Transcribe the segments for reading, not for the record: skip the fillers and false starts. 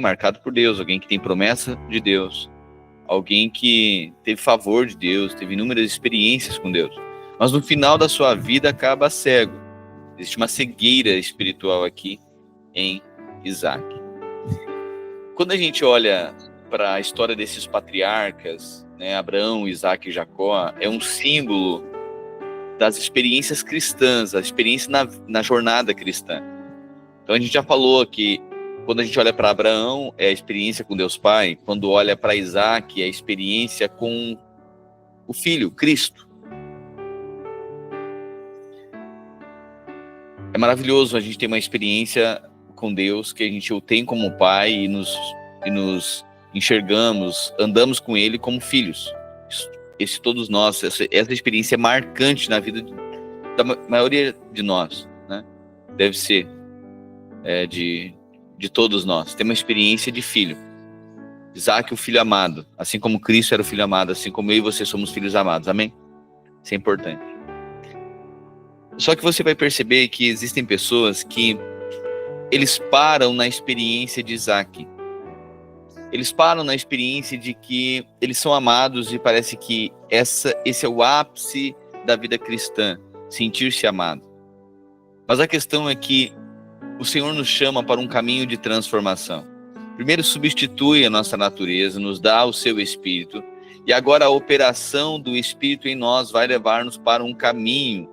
marcado por Deus, alguém que tem promessa de Deus, alguém que teve favor de Deus, teve inúmeras experiências com Deus, mas no final da sua vida acaba cego. Existe uma cegueira espiritual aqui em Isaac. Quando a gente olha para a história desses patriarcas, né, Abraão, Isaac e Jacó, é um símbolo das experiências cristãs, a experiência na jornada cristã. Então a gente já falou que quando a gente olha para Abraão, é a experiência com Deus Pai. Quando olha para Isaac, é a experiência com o Filho, Cristo. É maravilhoso a gente ter uma experiência com Deus, que a gente o tem como Pai e nos enxergamos, andamos com Ele como filhos. Esse todos nós, essa experiência é marcante na vida da maioria de nós, né? Deve ser de todos nós. Tem uma experiência de filho. Isaac, o filho amado, assim como Cristo era o filho amado, assim como eu e você somos filhos amados, amém? Isso é importante. Só que você vai perceber que existem pessoas que eles param na experiência de Isaac. Eles param na experiência de que eles são amados e parece que esse é o ápice da vida cristã, sentir-se amado. Mas a questão é que o Senhor nos chama para um caminho de transformação. Primeiro substitui a nossa natureza, nos dá o seu Espírito, e agora a operação do Espírito em nós vai levar-nos para um caminho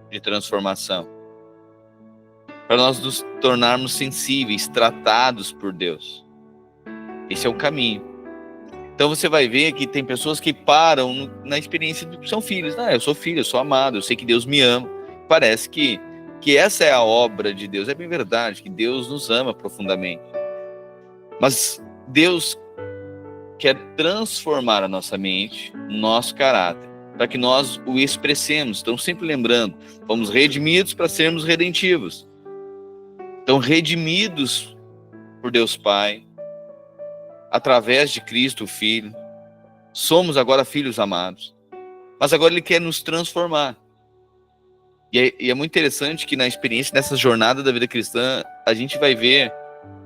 de transformação. Para nós nos tornarmos sensíveis, tratados por Deus. Esse é o caminho. Então você vai ver que tem pessoas que param na experiência de que são filhos. Eu sou filho, eu sou amado, eu sei que Deus me ama. Parece que essa é a obra de Deus. É bem verdade que Deus nos ama profundamente. Mas Deus quer transformar a nossa mente, o nosso caráter, para que nós o expressemos. Então, sempre lembrando, fomos redimidos para sermos redentivos. Então, redimidos por Deus Pai, através de Cristo, o Filho, somos agora filhos amados. Mas agora Ele quer nos transformar. E é muito interessante que na experiência, nessa jornada da vida cristã, a gente vai ver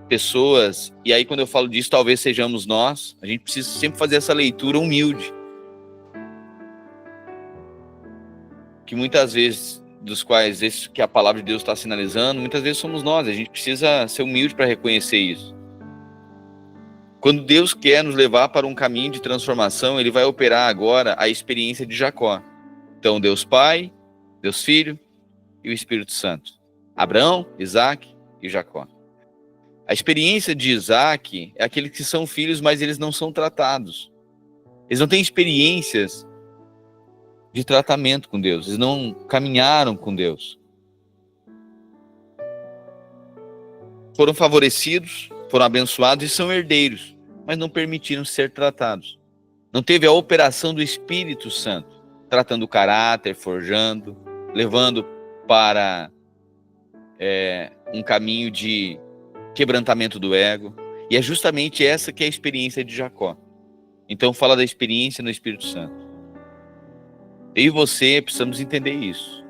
pessoas, e aí quando eu falo disso, talvez sejamos nós, a gente precisa sempre fazer essa leitura humilde. Que muitas vezes, dos quais esse que a palavra de Deus está sinalizando, muitas vezes somos nós, a gente precisa ser humilde para reconhecer isso. Quando Deus quer nos levar para um caminho de transformação, Ele vai operar agora a experiência de Jacó. Então, Deus Pai, Deus Filho e o Espírito Santo. Abraão, Isaac e Jacó. A experiência de Isaac é aqueles que são filhos, mas eles não são tratados. Eles não têm experiências de tratamento com Deus. Eles não caminharam com Deus. Foram favorecidos, foram abençoados e são herdeiros, mas não permitiram ser tratados. Não teve a operação do Espírito Santo, tratando o caráter, forjando, levando para um caminho de quebrantamento do ego. E é justamente essa que é a experiência de Jacó. Então fala da experiência no Espírito Santo. Eu e você precisamos entender isso.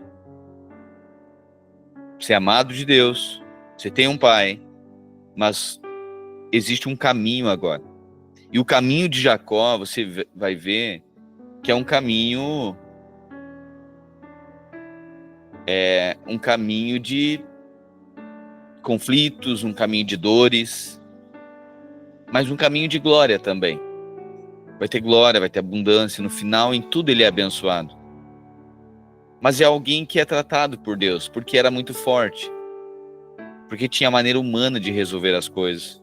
Você é amado de Deus, você tem um pai, mas existe um caminho agora. E o caminho de Jacó, você vai ver que é um caminho de conflitos, um caminho de dores, mas um caminho de glória também. Vai ter glória, vai ter abundância, no final em tudo ele é abençoado. Mas é alguém que é tratado por Deus, porque era muito forte, porque tinha a maneira humana de resolver as coisas.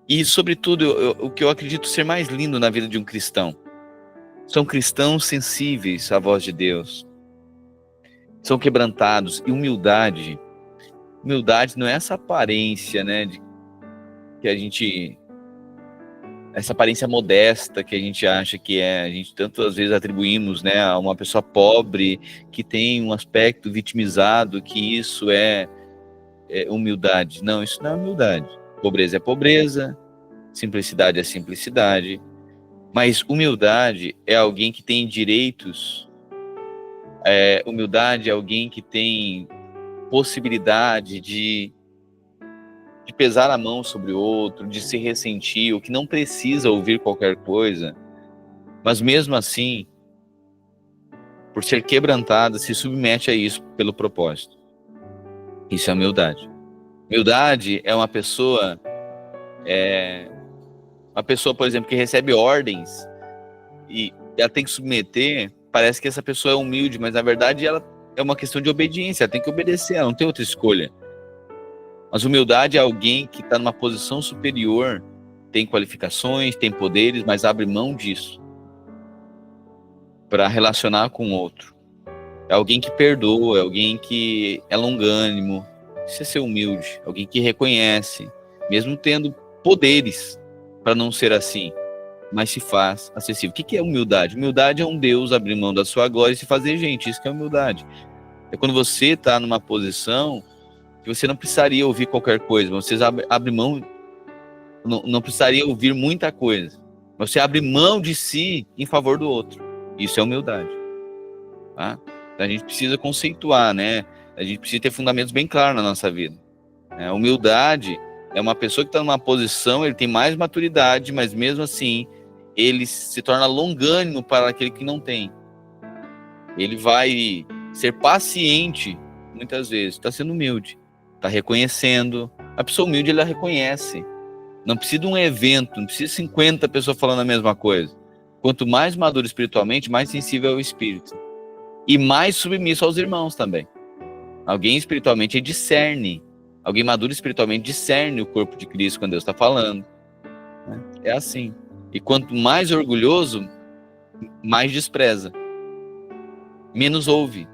E, sobretudo, o que eu acredito ser mais lindo na vida de um cristão, são cristãos sensíveis à voz de Deus, são quebrantados, e humildade não é essa aparência, né, que a gente, essa aparência modesta que a gente acha que a gente tantas vezes atribuímos, né, a uma pessoa pobre, que tem um aspecto vitimizado, que isso é humildade. Não, isso não é humildade. Pobreza é pobreza, simplicidade é simplicidade, mas humildade é alguém que tem direitos, humildade é alguém que tem possibilidade de de pesar a mão sobre o outro, de se ressentir, ou que não precisa ouvir qualquer coisa, mas mesmo assim, por ser quebrantada, se submete a isso pelo propósito. Isso é humildade. Humildade é uma pessoa, por exemplo, que recebe ordens e ela tem que submeter. Parece que essa pessoa é humilde, mas na verdade ela é uma questão de obediência, ela tem que obedecer, ela não tem outra escolha. Mas humildade é alguém que está numa posição superior, tem qualificações, tem poderes, mas abre mão disso para relacionar com o outro. É alguém que perdoa, é alguém que é longânimo. Isso é ser humilde, alguém que reconhece, mesmo tendo poderes para não ser assim, mas se faz acessível. O que é humildade? Humildade é um Deus abrir mão da sua glória e se fazer gente. Isso que é humildade. É quando você está numa posição que você não precisaria ouvir qualquer coisa, você abre mão, não precisaria ouvir muita coisa. Você abre mão de si em favor do outro. Isso é humildade. Tá? Então a gente precisa conceituar, né? A gente precisa ter fundamentos bem claros na nossa vida. Humildade é uma pessoa que está numa posição, ele tem mais maturidade, mas mesmo assim, ele se torna longânimo para aquele que não tem. Ele vai ser paciente, muitas vezes, está sendo humilde, está reconhecendo. A pessoa humilde, ela reconhece. Não precisa de um evento, não precisa de 50 pessoas falando a mesma coisa. Quanto mais maduro espiritualmente, mais sensível é o espírito. E mais submisso aos irmãos também. Alguém espiritualmente discerne. Alguém maduro espiritualmente discerne o corpo de Cristo quando Deus está falando. É assim. E quanto mais orgulhoso, mais despreza. Menos ouve.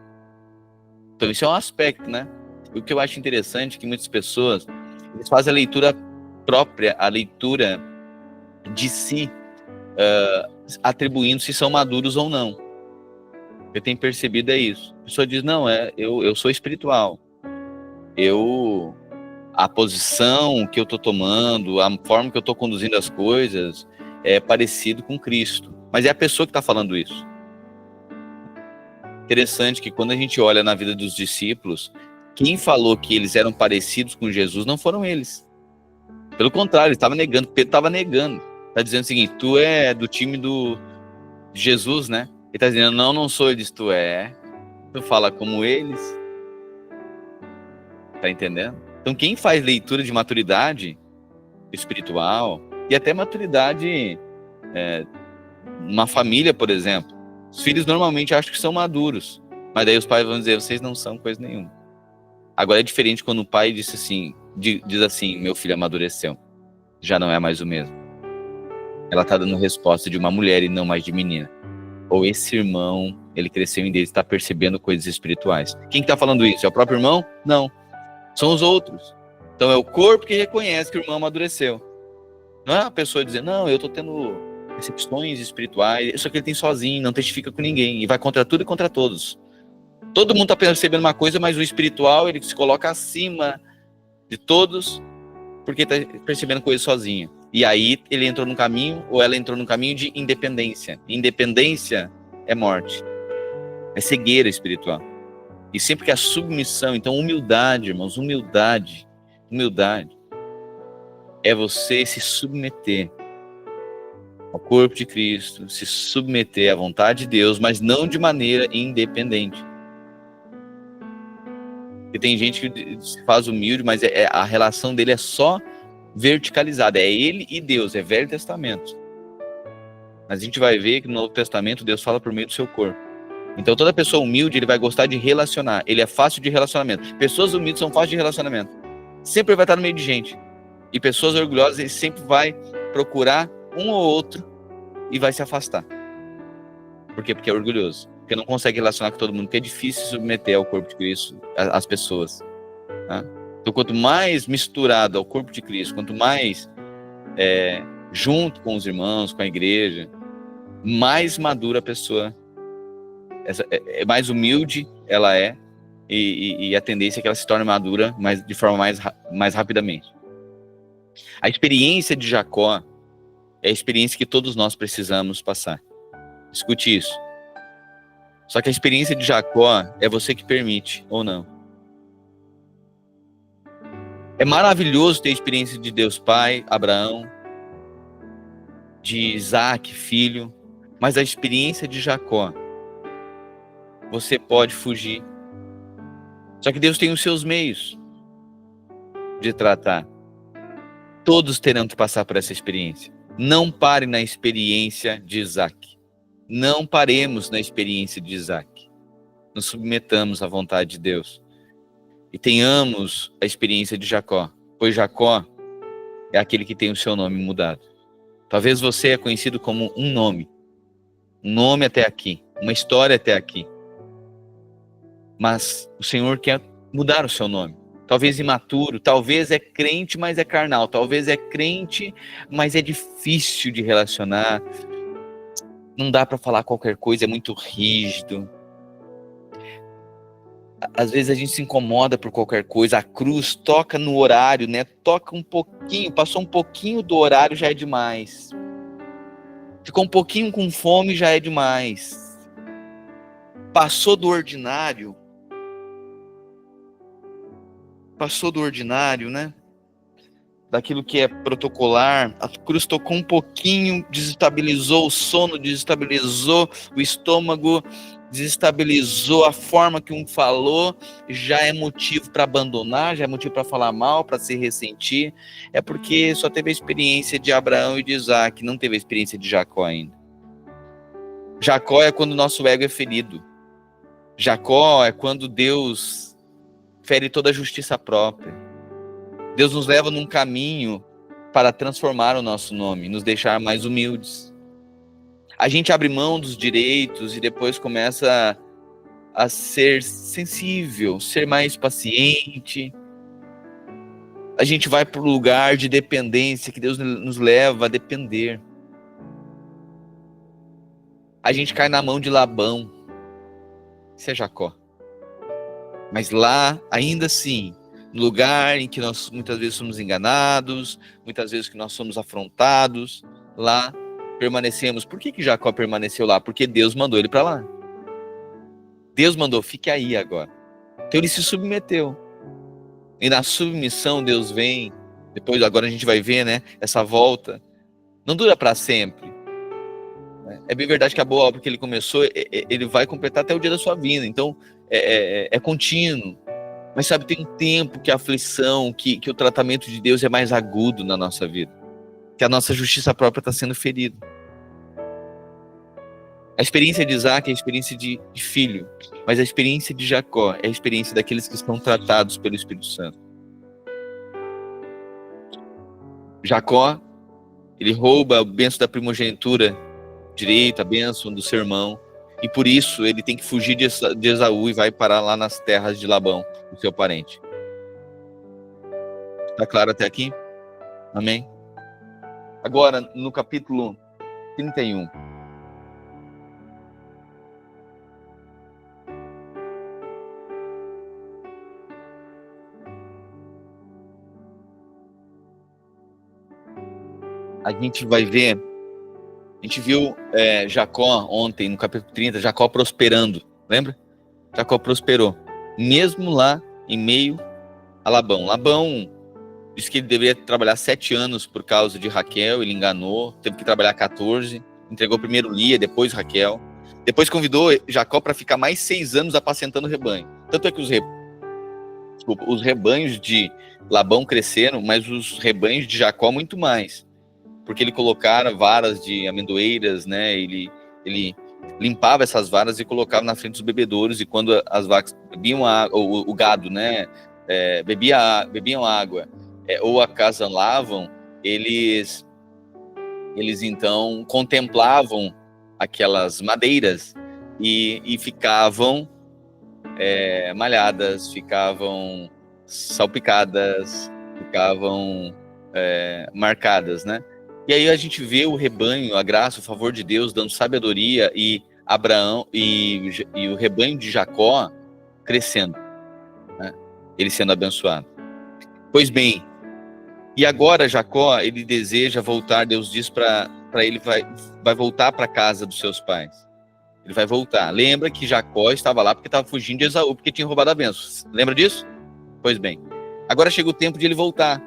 Então isso é um aspecto, né? O que eu acho interessante é que muitas pessoas eles fazem a leitura própria, a leitura de si, atribuindo se são maduros ou não. Eu tenho percebido isso. A pessoa diz, não, eu sou espiritual. A posição que eu estou tomando, a forma que eu estou conduzindo as coisas é parecido com Cristo. Mas é a pessoa que está falando isso. Interessante que quando a gente olha na vida dos discípulos, quem falou que eles eram parecidos com Jesus não foram eles. Pelo contrário, ele estava negando. Pedro estava negando. Está dizendo o seguinte, tu é do time de Jesus, né? Ele está dizendo, não sou. Ele diz, tu é. Tu fala como eles. Tá entendendo? Então, quem faz leitura de maturidade espiritual e até maturidade numa família, por exemplo, os filhos normalmente acham que são maduros, mas daí os pais vão dizer, vocês não são coisa nenhuma. Agora é diferente quando o pai diz assim, meu filho amadureceu, já não é mais o mesmo. Ela está dando resposta de uma mulher e não mais de menina. Ou esse irmão, ele cresceu em Deus, está percebendo coisas espirituais. Quem está falando isso? É o próprio irmão? Não. São os outros. Então é o corpo que reconhece que o irmão amadureceu. Não é a pessoa dizer, não, eu estou tendo percepções espirituais, isso aqui ele tem sozinho, não testifica com ninguém, e vai contra tudo e contra todos. Todo mundo está percebendo uma coisa, mas o espiritual, ele se coloca acima de todos, porque está percebendo coisa sozinho. E aí ele entrou num caminho, ou ela entrou num caminho de independência. Independência é morte. É cegueira espiritual. E sempre que a submissão, então humildade, irmãos, humildade é você se submeter ao corpo de Cristo, se submeter à vontade de Deus, mas não de maneira independente. Porque tem gente que se faz humilde, mas a relação dele é só verticalizada, é ele e Deus, é Velho Testamento. Mas a gente vai ver que no Novo Testamento Deus fala por meio do seu corpo. Então toda pessoa humilde, ele vai gostar de relacionar, ele é fácil de relacionamento. Pessoas humildes são fáceis de relacionamento. Sempre vai estar no meio de gente. E pessoas orgulhosas, ele sempre vai procurar um ou outro e vai se afastar. Por quê? Porque é orgulhoso. Porque não consegue relacionar com todo mundo, porque é difícil submeter ao corpo de Cristo as pessoas. Tá? Então, quanto mais misturado ao corpo de Cristo, quanto mais junto com os irmãos, com a igreja, mais madura a pessoa, mais humilde ela é, e a tendência é que ela se torne madura de forma mais rapidamente. A experiência de Jacó é a experiência que todos nós precisamos passar. Escute isso. Só que a experiência de Jacó é você que permite ou não. É maravilhoso ter a experiência de Deus Pai, Abraão, de Isaac, filho, mas a experiência de Jacó, você pode fugir. Só que Deus tem os seus meios de tratar. Todos terão que passar por essa experiência. Não pare na experiência de Isaac. Não paremos na experiência de Isaac. Nos submetamos à vontade de Deus. E tenhamos a experiência de Jacó. Pois Jacó é aquele que tem o seu nome mudado. Talvez você é conhecido como um nome. Um nome até aqui. Uma história até aqui. Mas o Senhor quer mudar o seu nome. Talvez imaturo, talvez é crente, mas é carnal. Talvez é crente, mas é difícil de relacionar. Não dá para falar qualquer coisa, é muito rígido. Às vezes a gente se incomoda por qualquer coisa. A cruz toca no horário, né? Toca um pouquinho, passou um pouquinho do horário, já é demais. Ficou um pouquinho com fome, já é demais. Passou do ordinário, né? Daquilo que é protocolar. A cruz tocou um pouquinho, desestabilizou o sono, desestabilizou o estômago, desestabilizou a forma que um falou, já é motivo para abandonar, já é motivo para falar mal, para se ressentir. É porque só teve a experiência de Abraão e de Isaac, não teve a experiência de Jacó ainda. Jacó é quando o nosso ego é ferido. Jacó é quando Deus fere toda a justiça própria. Deus nos leva num caminho para transformar o nosso nome, nos deixar mais humildes. A gente abre mão dos direitos e depois começa a ser sensível, ser mais paciente. A gente vai para o lugar de dependência que Deus nos leva a depender. A gente cai na mão de Labão. Isso é Jacó. Mas lá, ainda assim, no lugar em que nós muitas vezes somos enganados, muitas vezes que nós somos afrontados, lá permanecemos. Por que Jacó permaneceu lá? Porque Deus mandou ele para lá. Deus mandou, fique aí agora. Então ele se submeteu. E na submissão Deus vem. Depois, agora a gente vai ver, né? Essa volta. Não dura para sempre. É bem verdade que a boa obra que ele começou, ele vai completar até o dia da sua vinda. Então, é contínuo. Mas sabe, tem um tempo que a aflição, que o tratamento de Deus é mais agudo na nossa vida. Que a nossa justiça própria está sendo ferida. A experiência de Isaac é a experiência de filho, mas a experiência de Jacó é a experiência daqueles que estão tratados pelo Espírito Santo. Jacó, ele rouba a bênção da primogenitura direita, a bênção do seu irmão, e por isso ele tem que fugir de Esaú e vai parar lá nas terras de Labão, o seu parente. Está claro até aqui? Amém? Agora, no capítulo 31. A gente vai ver, a gente viu Jacó ontem, no capítulo 30, Jacó prosperando, lembra? Jacó prosperou, mesmo lá em meio a Labão. Labão disse que ele deveria trabalhar 7 anos por causa de Raquel, ele enganou, teve que trabalhar 14, entregou primeiro Lia, depois Raquel. Depois convidou Jacó para ficar mais 6 anos apacentando o rebanho. Tanto é que os rebanhos de Labão cresceram, mas os rebanhos de Jacó muito mais. Porque ele colocara varas de amendoeiras, né? Ele limpava essas varas e colocava na frente dos bebedouros, e quando as vacas bebiam o gado, né? Bebiam água, ou acasalavam, eles então contemplavam aquelas madeiras e ficavam malhadas, ficavam salpicadas, ficavam marcadas, né? E aí a gente vê o rebanho, a graça, o favor de Deus dando sabedoria, e Abraão e o rebanho de Jacó crescendo, né? Ele sendo abençoado. Pois bem, e agora Jacó, ele deseja voltar. Deus diz para ele, vai voltar para a casa dos seus pais. Ele vai voltar. Lembra que Jacó estava lá porque estava fugindo de Esaú, porque tinha roubado a bênção. Lembra disso? Pois bem, Agora chega o tempo de ele voltar.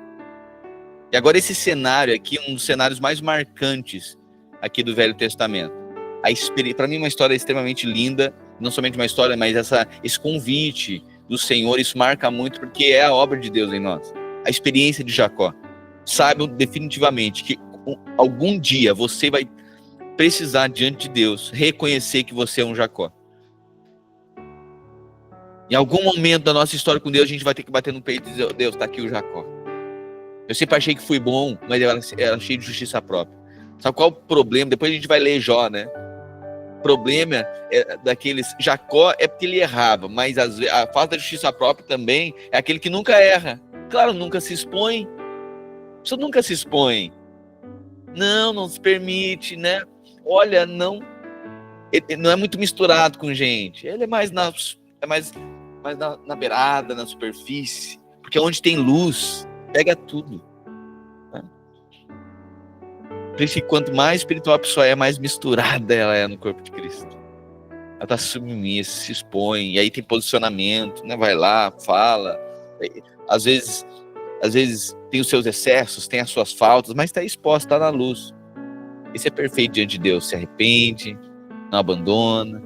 E agora esse cenário aqui é um dos cenários mais marcantes aqui do Velho Testamento. Para mim, uma história extremamente linda, não somente uma história, mas esse convite do Senhor, isso marca muito, porque é a obra de Deus em nós. A experiência de Jacó. Saibam definitivamente que algum dia você vai precisar, diante de Deus, reconhecer que você é um Jacó. Em algum momento da nossa história com Deus, a gente vai ter que bater no peito e dizer: Deus, está aqui o Jacó. Eu sempre achei que fui bom, mas eu era cheio de justiça própria. Sabe qual o problema? Depois a gente vai ler Jó, né? O problema daqueles... Jacó é porque ele errava, mas a falta da justiça própria também é aquele que nunca erra. Claro, nunca se expõe. Você nunca se expõe. Não se permite, né? Olha, não... Ele não é muito misturado com gente. Ele é mais na beirada, na superfície. Porque onde tem luz, pega tudo. Por isso que quanto mais espiritual a pessoa é, mais misturada ela é no corpo de Cristo. Ela está submissa, se expõe, e aí tem posicionamento, né? Vai lá, fala. Às vezes tem os seus excessos, tem as suas faltas, mas está exposta, está na luz. Esse é perfeito diante de Deus, se arrepende, não abandona.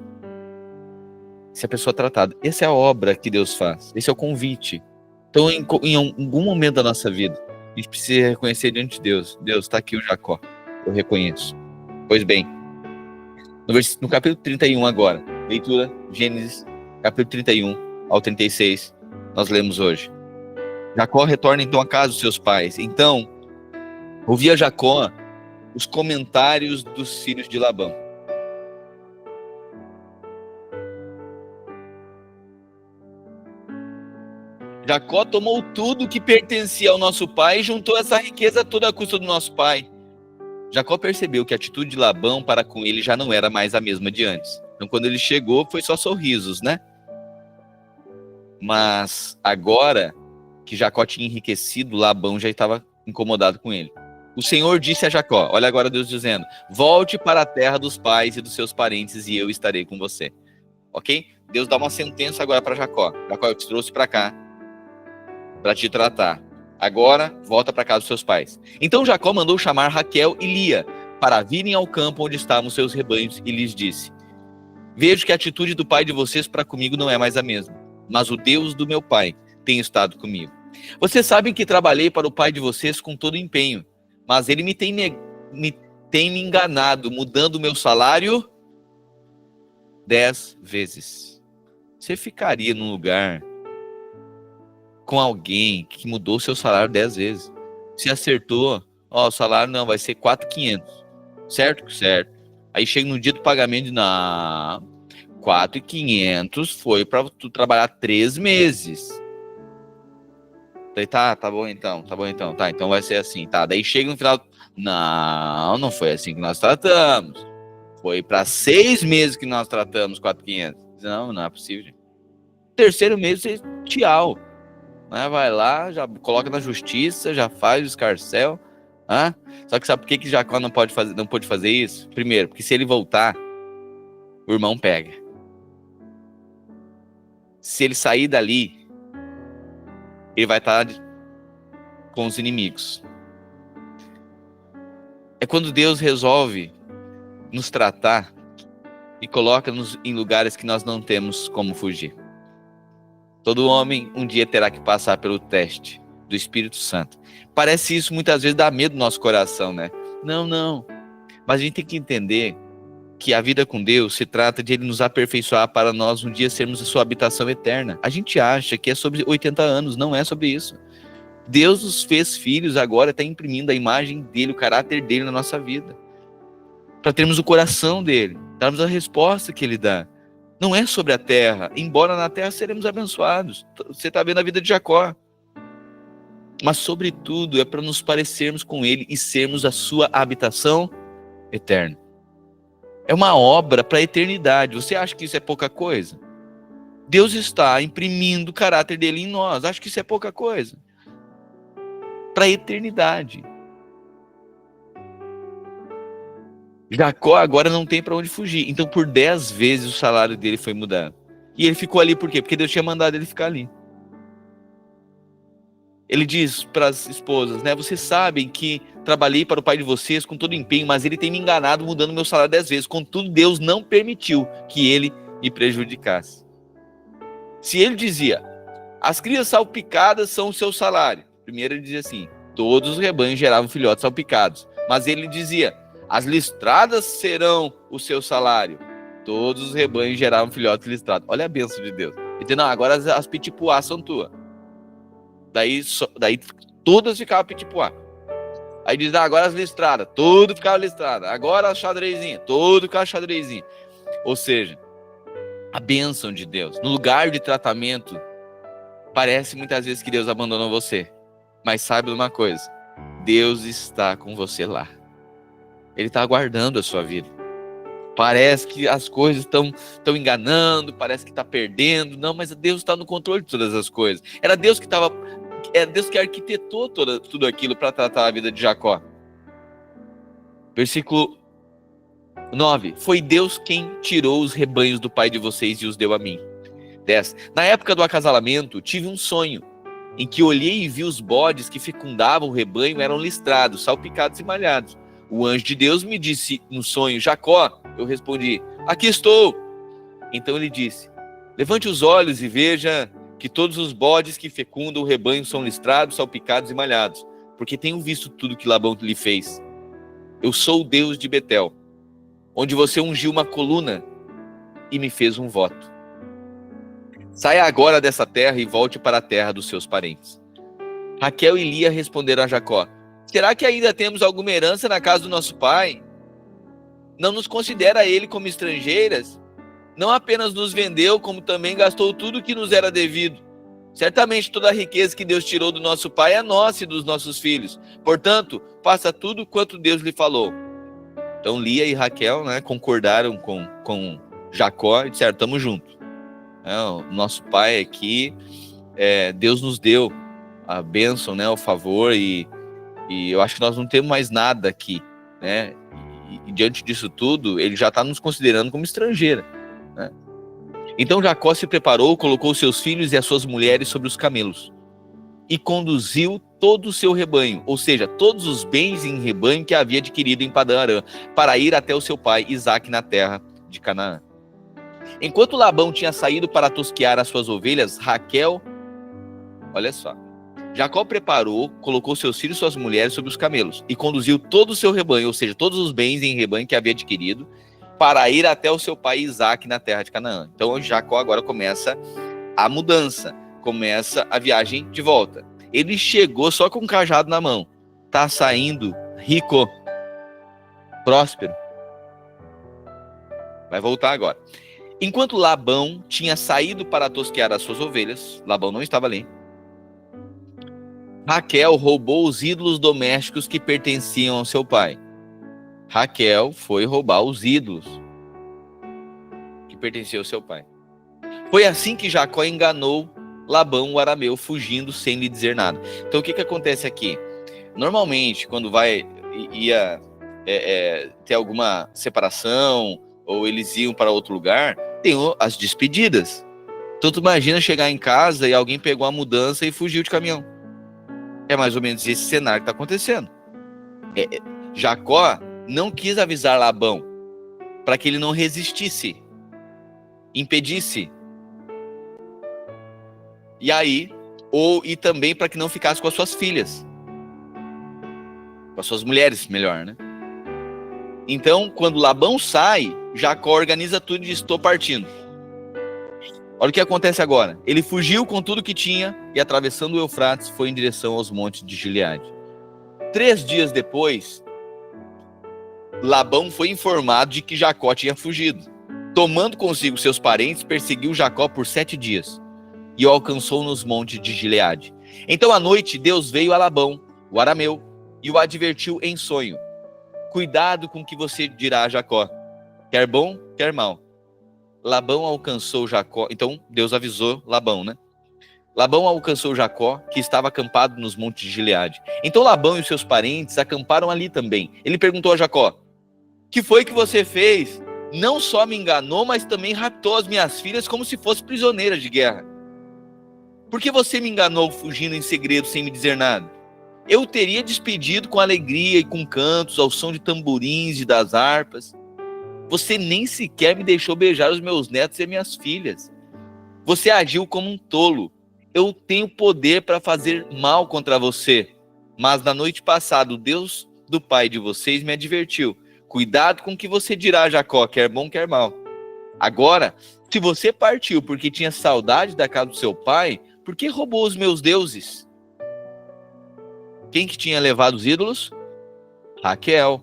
Essa é a pessoa tratada. Essa é a obra que Deus faz, esse é o convite. Então, em algum momento da nossa vida, a gente precisa reconhecer diante de Deus. Deus, está aqui o Jacó. Eu reconheço. Pois bem, no capítulo 31 agora, leitura Gênesis, capítulo 31 ao 36, nós lemos hoje. Jacó retorna então à casa dos seus pais. Então, ouvia Jacó os comentários dos filhos de Labão. Jacó tomou tudo que pertencia ao nosso pai e juntou essa riqueza toda à custa do nosso pai. Jacó percebeu que a atitude de Labão para com ele já não era mais a mesma de antes. Então, quando ele chegou, foi só sorrisos, né? Mas agora que Jacó tinha enriquecido, Labão já estava incomodado com ele. O Senhor disse a Jacó, olha agora Deus dizendo: volte para a terra dos pais e dos seus parentes e eu estarei com você. Ok? Deus dá uma sentença agora para Jacó. Jacó, eu te trouxe para cá para te tratar. Agora, volta para casa dos seus pais. Então Jacó mandou chamar Raquel e Lia para virem ao campo onde estavam seus rebanhos e lhes disse: vejo que a atitude do pai de vocês para comigo não é mais a mesma, mas o Deus do meu pai tem estado comigo. Vocês sabem que trabalhei para o pai de vocês com todo empenho, mas ele me tem me enganado, mudando o meu salário 10 vezes. Você ficaria num lugar com alguém que mudou o seu salário 10 vezes? Se acertou, o salário não, vai ser 4.500. Certo? Certo. Aí chega no dia do pagamento, não, 4.500 foi para tu trabalhar 3 meses. Daí tá bom então, tá, então vai ser assim, tá. Daí chega no final, não foi assim que nós tratamos. Foi para 6 meses que nós tratamos 4.500. Não é possível, gente. Terceiro mês, você tchau. Vai lá, já coloca na justiça, já faz o escarcéu. Só que sabe por que Jacó não pôde fazer isso? Primeiro, porque se ele voltar, o irmão pega. Se ele sair dali, ele vai estar com os inimigos. É quando Deus resolve nos tratar e coloca-nos em lugares que nós não temos como fugir. Todo homem um dia terá que passar pelo teste do Espírito Santo. Parece isso muitas vezes dá medo no nosso coração, né? Não. Mas a gente tem que entender que a vida com Deus se trata de Ele nos aperfeiçoar para nós um dia sermos a sua habitação eterna. A gente acha que é sobre 80 anos, não é sobre isso. Deus nos fez filhos, agora está imprimindo a imagem dele, o caráter dele na nossa vida. Para termos o coração dele, darmos a resposta que ele dá. Não é sobre a terra, embora na terra seremos abençoados. Você está vendo a vida de Jacó. Mas, sobretudo, é para nos parecermos com ele e sermos a sua habitação eterna. É uma obra para a eternidade. Você acha que isso é pouca coisa? Deus está imprimindo o caráter dele em nós. Acho que isso é pouca coisa. Para a eternidade. Jacó agora não tem para onde fugir. Então, por 10 vezes o salário dele foi mudado. E ele ficou ali por quê? Porque Deus tinha mandado ele ficar ali. Ele diz para as esposas, né? Vocês sabem que trabalhei para o pai de vocês com todo empenho, mas ele tem me enganado mudando meu salário 10 vezes. Contudo, Deus não permitiu que ele me prejudicasse. Se ele dizia, as crias salpicadas são o seu salário. Primeiro ele dizia assim, todos os rebanhos geravam filhotes salpicados. Mas ele dizia, as listradas serão o seu salário. Todos os rebanhos geravam filhotes listrados. Olha a bênção de Deus. Ele dizia, não, agora as pitipuás são tuas. Daí todas ficavam pitipuá. Aí diz, agora as listradas, tudo ficava listrada. Agora as xadrezinhas, tudo ficava xadrezinha. Ou seja, a bênção de Deus. No lugar de tratamento, parece muitas vezes que Deus abandonou você. Mas saiba de uma coisa, Deus está com você lá. Ele está aguardando a sua vida. Parece que as coisas estão enganando, parece que está perdendo. Não, mas Deus está no controle de todas as coisas. Era Deus que arquitetou tudo aquilo para tratar a vida de Jacó. Versículo 9. Foi Deus quem tirou os rebanhos do pai de vocês e os deu a mim. 10. Na época do acasalamento, tive um sonho, em que olhei e vi os bodes que fecundavam o rebanho eram listrados, salpicados e malhados. O anjo de Deus me disse no sonho, Jacó. Eu respondi, aqui estou. Então ele disse, levante os olhos e veja que todos os bodes que fecundam o rebanho são listrados, salpicados e malhados, porque tenho visto tudo que Labão lhe fez. Eu sou o Deus de Betel, onde você ungiu uma coluna e me fez um voto. Saia agora dessa terra e volte para a terra dos seus parentes. Raquel e Lia responderam a Jacó, será que ainda temos alguma herança na casa do nosso pai? Não nos considera ele como estrangeiras? Não apenas nos vendeu, como também gastou tudo que nos era devido. Certamente toda a riqueza que Deus tirou do nosso pai é nossa e dos nossos filhos. Portanto, faça tudo quanto Deus lhe falou. Então Lia e Raquel, né, concordaram com Jacó e disseram, estamos juntos. O nosso pai aqui, Deus nos deu a bênção, né, o favor, e eu acho que nós não temos mais nada aqui, né? E diante disso tudo, ele já está nos considerando como estrangeira, né? Então Jacó se preparou, colocou seus filhos e as suas mulheres sobre os camelos e conduziu todo o seu rebanho, ou seja, todos os bens em rebanho que havia adquirido em Padã Arã, para ir até o seu pai Isaque na terra de Canaã. Enquanto Labão tinha saído para tosquear as suas ovelhas, Raquel, olha só, Jacó preparou, colocou seus filhos e suas mulheres sobre os camelos e conduziu todo o seu rebanho, ou seja, todos os bens em rebanho que havia adquirido, para ir até o seu pai Isaque na terra de Canaã. Então Jacó agora começa a mudança, começa a viagem de volta. Ele chegou só com um cajado na mão, está saindo rico, próspero. Vai voltar agora. Enquanto Labão tinha saído para tosquear as suas ovelhas, Labão não estava ali, Raquel roubou os ídolos domésticos que pertenciam ao seu pai. Raquel foi roubar os ídolos que pertenciam ao seu pai. Foi assim que Jacó enganou Labão, o arameu, fugindo sem lhe dizer nada. Então o que acontece aqui? Normalmente, quando ia ter alguma separação, ou eles iam para outro lugar, tem as despedidas. Então tu imagina chegar em casa e alguém pegou a mudança e fugiu de caminhão. É mais ou menos esse cenário que está acontecendo. Jacó não quis avisar Labão para que ele não resistisse, impedisse. E também para que não ficasse com as suas filhas. Com as suas mulheres, melhor, né? Então, quando Labão sai, Jacó organiza tudo e diz, estou partindo. Olha o que acontece agora. Ele fugiu com tudo que tinha e, atravessando o Eufrates, foi em direção aos montes de Gileade. 3 dias depois, Labão foi informado de que Jacó tinha fugido. Tomando consigo seus parentes, perseguiu Jacó por 7 dias e o alcançou nos montes de Gileade. Então, à noite, Deus veio a Labão, o arameu, e o advertiu em sonho. Cuidado com o que você dirá a Jacó, quer bom, quer mal. Labão alcançou Jacó, então Deus avisou Labão, né? Labão alcançou Jacó, que estava acampado nos montes de Gileade. Então Labão e seus parentes acamparam ali também. Ele perguntou a Jacó, que foi que você fez? Não só me enganou, mas também raptou as minhas filhas como se fossem prisioneiras de guerra. Por que você me enganou fugindo em segredo sem me dizer nada? Eu teria despedido com alegria e com cantos, ao som de tamborins e das harpas. Você nem sequer me deixou beijar os meus netos e minhas filhas. Você agiu como um tolo. Eu tenho poder para fazer mal contra você. Mas na noite passada, o Deus do pai de vocês me advertiu. Cuidado com o que você dirá, Jacó, quer bom, quer mal. Agora, se você partiu porque tinha saudade da casa do seu pai, por que roubou os meus deuses? Quem que tinha levado os ídolos? Raquel.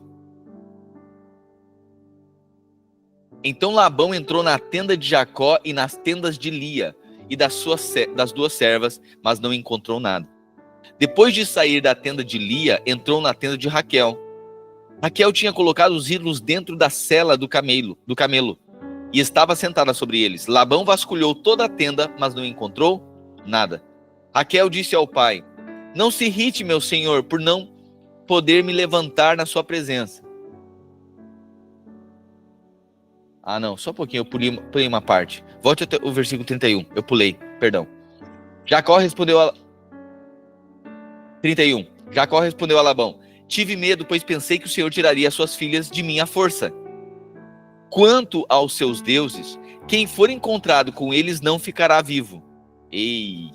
Então Labão entrou na tenda de Jacó e nas tendas de Lia e das duas servas, mas não encontrou nada. Depois de sair da tenda de Lia, entrou na tenda de Raquel. Raquel tinha colocado os ídolos dentro da sela do camelo e estava sentada sobre eles. Labão vasculhou toda a tenda, mas não encontrou nada. Raquel disse ao pai: Não se irrite, meu senhor, por não poder me levantar na sua presença. Ah, não, só um pouquinho, eu pulei uma parte. Volte até o versículo 31, eu pulei, perdão. Jacó respondeu a 31. Jacó respondeu a Labão: Tive medo, pois pensei que o Senhor tiraria as suas filhas de mim à força. Quanto aos seus deuses, quem for encontrado com eles não ficará vivo. Ei.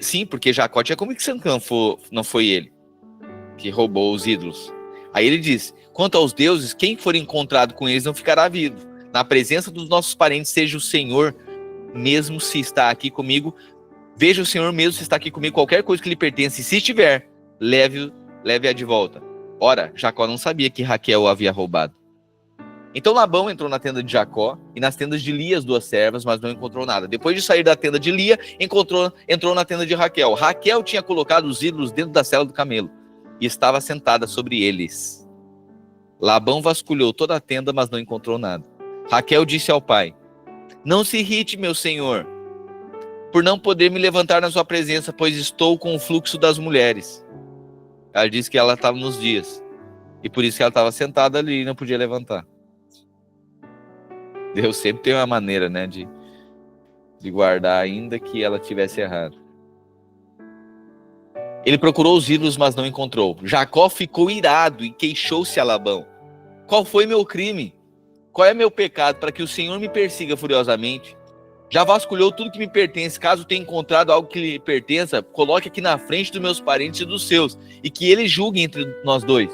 Sim, porque Jacó tinha convicção que não foi ele que roubou os ídolos. Aí ele diz: quanto aos deuses, quem for encontrado com eles não ficará vivo. Na presença dos nossos parentes, seja o Senhor mesmo se está aqui comigo. Veja o Senhor mesmo se está aqui comigo. Qualquer coisa que lhe pertence, se estiver, leve-a de volta. Ora, Jacó não sabia que Raquel o havia roubado. Então Labão entrou na tenda de Jacó e nas tendas de Lia, as duas servas, mas não encontrou nada. Depois de sair da tenda de Lia, entrou na tenda de Raquel. Raquel tinha colocado os ídolos dentro da sela do camelo e estava sentada sobre eles. Labão vasculhou toda a tenda, mas não encontrou nada. Raquel disse ao pai: Não se irrite, meu senhor, por não poder me levantar na sua presença, pois estou com o fluxo das mulheres. Ela disse que ela estava nos dias, e por isso que ela estava sentada ali e não podia levantar. Deus sempre tem uma maneira, né, de guardar, ainda que ela tivesse errado. Ele procurou os ídolos, mas não encontrou. Jacó ficou irado e queixou-se a Labão: Qual foi meu crime? Qual é meu pecado para que o Senhor me persiga furiosamente? Já vasculhou tudo que me pertence. Caso tenha encontrado algo que lhe pertença, coloque aqui na frente dos meus parentes e dos seus, e que eles julguem entre nós dois.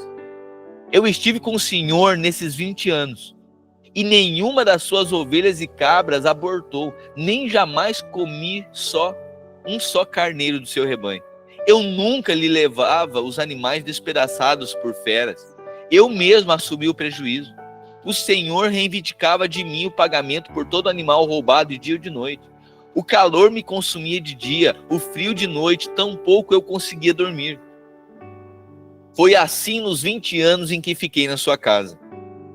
Eu estive com o Senhor nesses 20 anos, e nenhuma das suas ovelhas e cabras abortou, nem jamais comi um só carneiro do seu rebanho. Eu nunca lhe levava os animais despedaçados por feras. Eu mesmo assumi o prejuízo. O Senhor reivindicava de mim o pagamento por todo animal roubado de dia ou de noite. O calor me consumia de dia, o frio de noite, tampouco eu conseguia dormir. Foi assim nos 20 anos em que fiquei na sua casa.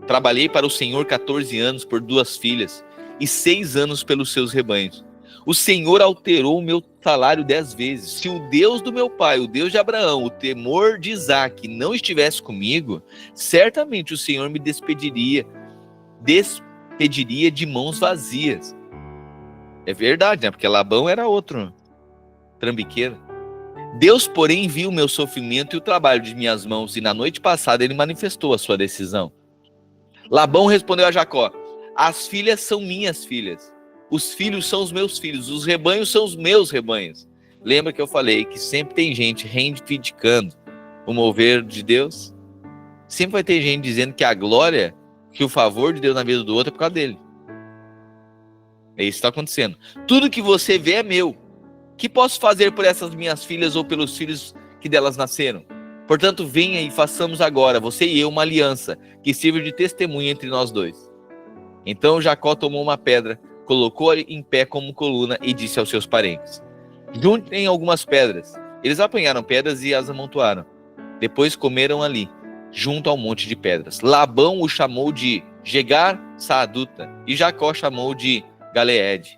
Trabalhei para o Senhor 14 anos por 2 filhas e 6 anos pelos seus rebanhos. O Senhor alterou o meu salário 10 vezes. Se o Deus do meu pai, o Deus de Abraão, o temor de Isaac não estivesse comigo, certamente o Senhor me despediria de mãos vazias. É verdade, né? Porque Labão era outro trambiqueiro. Deus, porém, viu o meu sofrimento e o trabalho de minhas mãos, e na noite passada ele manifestou a sua decisão. Labão respondeu a Jacó: As filhas são minhas filhas, os filhos são os meus filhos, os rebanhos são os meus rebanhos. Lembra que eu falei que sempre tem gente reivindicando o mover de Deus? Sempre vai ter gente dizendo que a glória, que o favor de Deus na vida do outro é por causa dele. É isso que está acontecendo. Tudo que você vê é meu. Que posso fazer por essas minhas filhas ou pelos filhos que delas nasceram? Portanto, venha e façamos agora, você e eu, uma aliança que sirva de testemunha entre nós dois. Então Jacó tomou uma pedra, colocou-a em pé como coluna e disse aos seus parentes: Juntem algumas pedras. Eles apanharam pedras e as amontoaram. Depois comeram ali, junto ao monte de pedras. Labão o chamou de Jegar Saaduta e Jacó chamou de Galeede.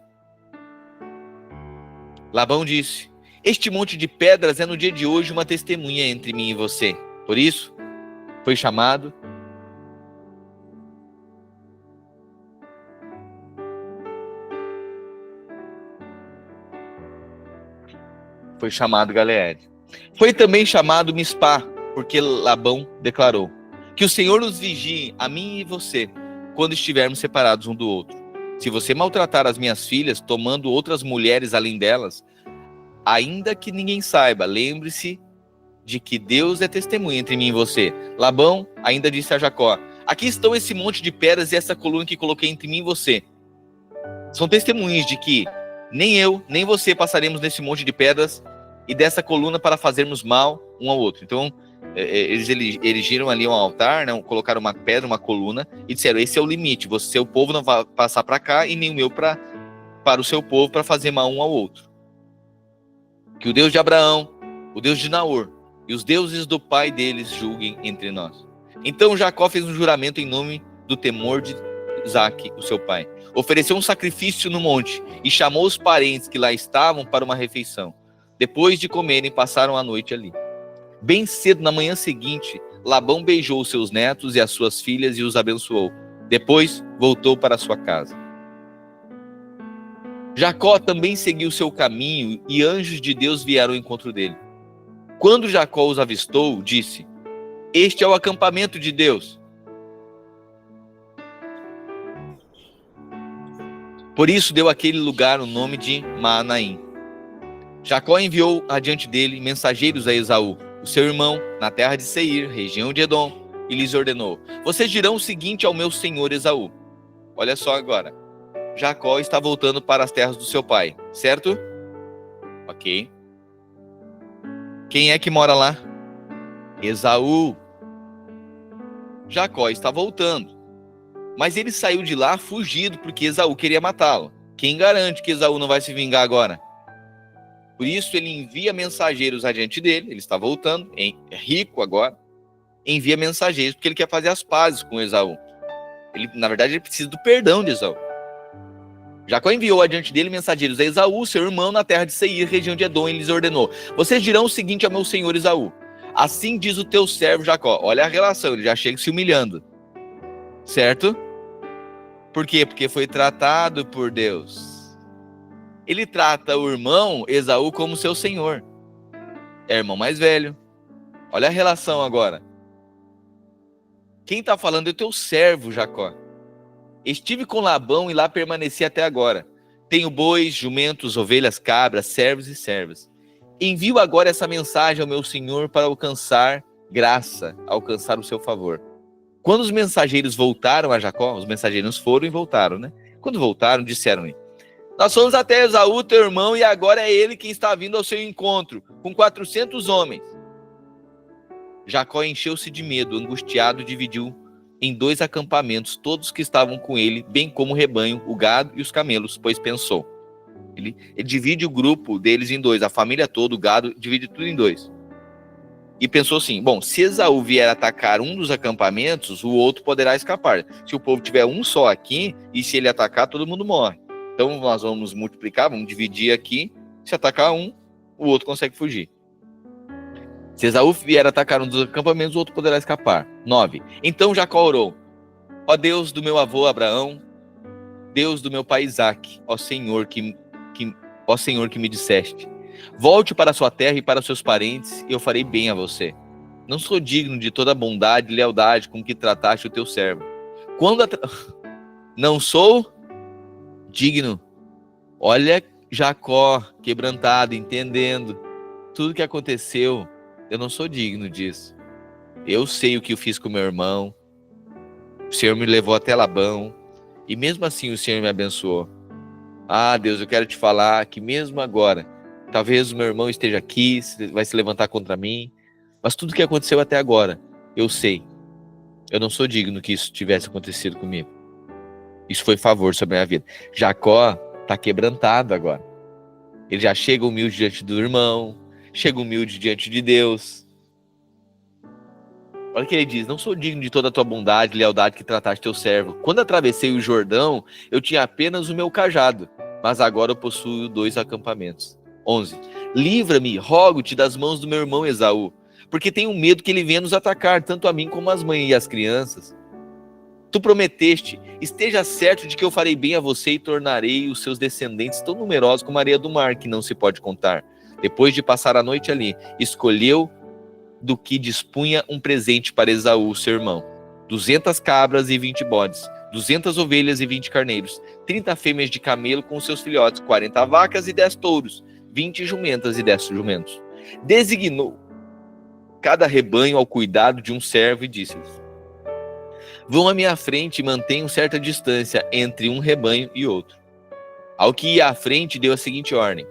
Labão disse: Este monte de pedras é no dia de hoje uma testemunha entre mim e você. Por isso, foi chamado Foi chamado Galeede. Foi também chamado Mispá, porque Labão declarou: que o Senhor nos vigie, a mim e você, quando estivermos separados um do outro. Se você maltratar as minhas filhas, tomando outras mulheres além delas, ainda que ninguém saiba, lembre-se de que Deus é testemunha entre mim e você. Labão ainda disse a Jacó: aqui estão esse monte de pedras e essa coluna que coloquei entre mim e você. São testemunhas de que nem eu, nem você passaremos nesse monte de pedras e dessa coluna para fazermos mal um ao outro. Então, eles erigiram ali um altar, né, colocaram uma pedra, uma coluna, e disseram: esse é o limite, seu povo não vai passar para cá e nem o meu para o seu povo para fazer mal um ao outro. Que o Deus de Abraão, o Deus de Naor e os deuses do pai deles julguem entre nós. Então Jacó fez um juramento em nome do temor de Isaque, o seu pai. Ofereceu um sacrifício no monte e chamou os parentes que lá estavam para uma refeição. Depois de comerem, passaram a noite ali. Bem cedo, na manhã seguinte, Labão beijou os seus netos e as suas filhas e os abençoou. Depois, voltou para sua casa. Jacó também seguiu seu caminho e anjos de Deus vieram ao encontro dele. Quando Jacó os avistou, disse: este é o acampamento de Deus. Por isso deu àquele lugar o nome de Maanaim. Jacó enviou adiante dele mensageiros a Esaú, o seu irmão, na terra de Seir, região de Edom, e lhes ordenou: vocês dirão o seguinte ao meu senhor Esaú. Olha só agora. Jacó está voltando para as terras do seu pai, certo? Ok. Quem é que mora lá? Esaú. Jacó está voltando. Mas ele saiu de lá fugido porque Esaú queria matá-lo. Quem garante que Esaú não vai se vingar agora? Por isso ele envia mensageiros adiante dele. Ele está voltando, rico agora. Envia mensageiros porque ele quer fazer as pazes com Esaú. Na verdade, ele precisa do perdão de Esaú. Jacó enviou adiante dele mensageiros a Esaú, seu irmão, na terra de Seir, região de Edom, e lhes ordenou: vocês dirão o seguinte ao meu senhor Esaú: assim diz o teu servo Jacó. Olha a relação, ele já chega se humilhando. Certo? Por quê? Porque foi tratado por Deus. Ele trata o irmão Esaú como seu senhor. É irmão mais velho. Olha a relação agora. Quem está falando é o teu servo Jacó. Estive com Labão e lá permaneci até agora. Tenho bois, jumentos, ovelhas, cabras, servos e servas. Envio agora essa mensagem ao meu senhor para alcançar graça, alcançar o seu favor. Quando os mensageiros voltaram a Jacó, os mensageiros foram e voltaram, né? Quando voltaram, disseram-lhe: nós fomos até Esaú, teu irmão, e agora é ele quem está vindo ao seu encontro, com 400 homens. Jacó encheu-se de medo, angustiado, dividiu em 2 acampamentos todos que estavam com ele, bem como o rebanho, o gado e os camelos, pois pensou. Ele divide o grupo deles em 2, a família toda, o gado, divide tudo em 2. E pensou assim: bom, se Esaú vier atacar um dos acampamentos, o outro poderá escapar. Se o povo tiver um só aqui, e se ele atacar, todo mundo morre. Então nós vamos multiplicar, vamos dividir aqui. Se atacar um, o outro consegue fugir. Se Esaú vier atacar um dos acampamentos, o outro poderá escapar. 9. Então Jacó orou: ó Deus do meu avô Abraão, Deus do meu pai Isaque, ó Senhor que me disseste: volte para a sua terra e para os seus parentes, e eu farei bem a você. Não sou digno de toda a bondade e lealdade com que trataste o teu servo. Não sou digno. Olha Jacó quebrantado, entendendo tudo que aconteceu. Eu não sou digno disso. Eu sei o que eu fiz com meu irmão. O Senhor me levou até Labão, e mesmo assim o Senhor me abençoou. Ah, Deus, eu quero te falar que mesmo agora, talvez o meu irmão esteja aqui, vai se levantar contra mim, mas tudo que aconteceu até agora, eu sei. Eu não sou digno que isso tivesse acontecido comigo. Isso foi favor sobre a minha vida. Jacó está quebrantado agora. Ele já chega humilde diante do irmão, chega humilde diante de Deus. Olha o que ele diz: não sou digno de toda a tua bondade e lealdade que trataste teu servo. Quando atravessei o Jordão, eu tinha apenas o meu cajado, mas agora eu possuo 2 acampamentos. 11. Livra-me, rogo-te, das mãos do meu irmão Esaú, porque tenho medo que ele venha nos atacar, tanto a mim como as mães e as crianças. Tu prometeste: esteja certo de que eu farei bem a você e tornarei os seus descendentes tão numerosos como a areia do mar, que não se pode contar. Depois de passar a noite ali, escolheu do que dispunha um presente para Esaú, seu irmão: 200 cabras e 20 bodes, 200 ovelhas e 20 carneiros, 30 fêmeas de camelo com seus filhotes, 40 vacas e 10 touros, 20 jumentas e 10 jumentos. Designou cada rebanho ao cuidado de um servo e disse-lhes: vão à minha frente e mantenham certa distância entre um rebanho e outro. Ao que ia à frente, deu a seguinte ordem: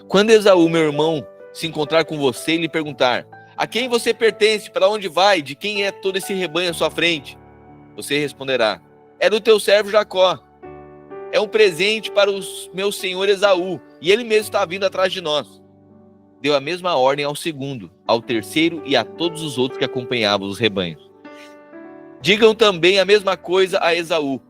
quando Esaú, meu irmão, se encontrar com você e lhe perguntar: a quem você pertence, para onde vai, de quem é todo esse rebanho à sua frente? Você responderá: é do teu servo Jacó. É um presente para o meu senhor Esaú, e ele mesmo está vindo atrás de nós. Deu a mesma ordem ao segundo, ao terceiro e a todos os outros que acompanhavam os rebanhos. Digam também a mesma coisa a Esaú,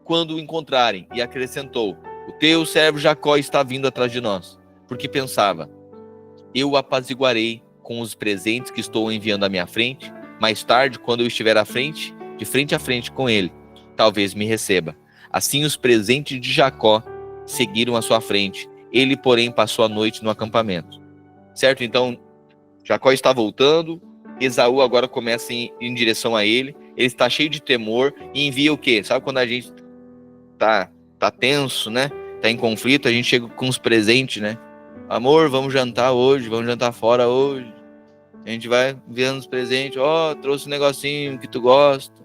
quando o encontrarem, e acrescentou: o teu servo Jacó está vindo atrás de nós, porque pensava: eu o apaziguarei com os presentes que estou enviando à minha frente. Mais tarde, quando eu estiver à frente, de frente a frente com ele, talvez me receba. Assim os presentes de Jacó seguiram à sua frente. Ele, porém, passou a noite no acampamento. Certo? Então, Jacó está voltando. Esaú agora começa em direção a ele. Ele está cheio de temor e envia o quê? Sabe quando a gente tá tenso, né? Tá em conflito, a gente chega com os presentes, né? Amor, vamos jantar hoje, vamos jantar fora hoje. A gente vai vendo os presentes. Trouxe um negocinho que tu gosta.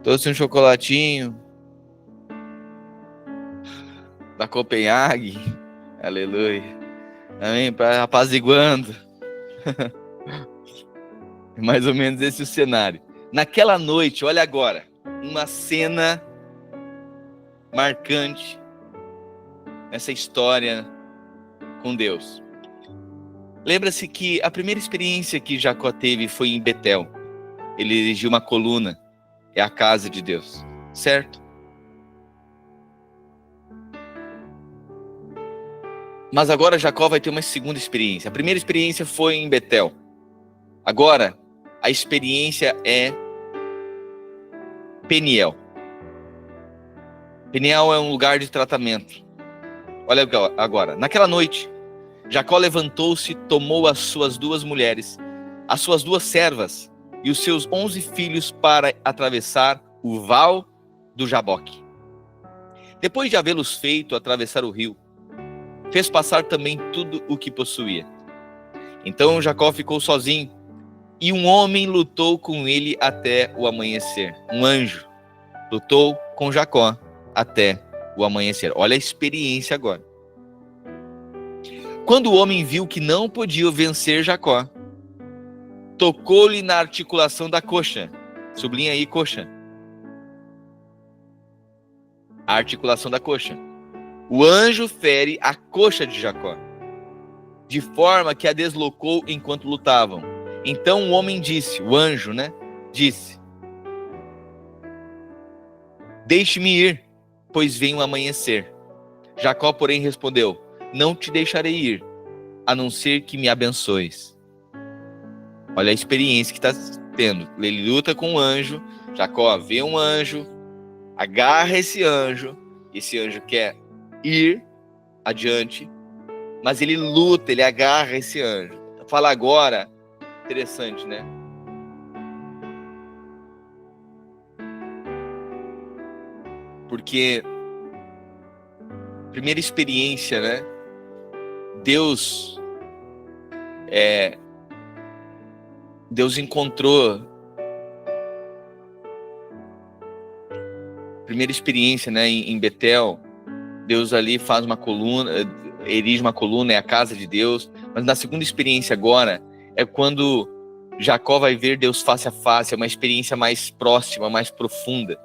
Trouxe um chocolatinho da Copenhague. Aleluia. Amém? Para apaziguando. Mais ou menos esse é o cenário. Naquela noite, olha agora, uma cena marcante nessa história com Deus. Lembra-se que a primeira experiência que Jacó teve foi em Betel. Ele erigiu uma coluna, é a casa de Deus, certo? Mas agora Jacó vai ter uma segunda experiência. A primeira experiência foi em Betel. Agora, a experiência é Peniel. Peniel é um lugar de tratamento. Olha agora. Naquela noite, Jacó levantou-se, tomou as suas 2 mulheres, as suas 2 servas e os seus 11 filhos para atravessar o val do Jaboque. Depois de havê-los feito atravessar o rio, fez passar também tudo o que possuía. Então Jacó ficou sozinho, e um homem lutou com ele até o amanhecer. Um anjo lutou com Jacó até o amanhecer. Olha a experiência agora. Quando o homem viu que não podia vencer Jacó, tocou-lhe na articulação da coxa. Sublinha aí, coxa. A articulação da coxa. O anjo fere a coxa de Jacó, de forma que a deslocou enquanto lutavam. Então o homem disse, o anjo, disse: deixe-me ir, pois vem o amanhecer. Jacó, porém, respondeu: não te deixarei ir, a não ser que me abençoes. Olha a experiência que está tendo. Ele luta com um anjo. Jacó vê um anjo, agarra esse anjo quer ir adiante, mas ele luta, ele agarra esse anjo. Fala agora, interessante, né? Porque primeira experiência, né? Deus encontrou. Primeira experiência, né? Em Betel, Deus ali faz uma coluna, erige uma coluna, é a casa de Deus. Mas na segunda experiência agora, é quando Jacó vai ver Deus face a face, é uma experiência mais próxima, mais profunda.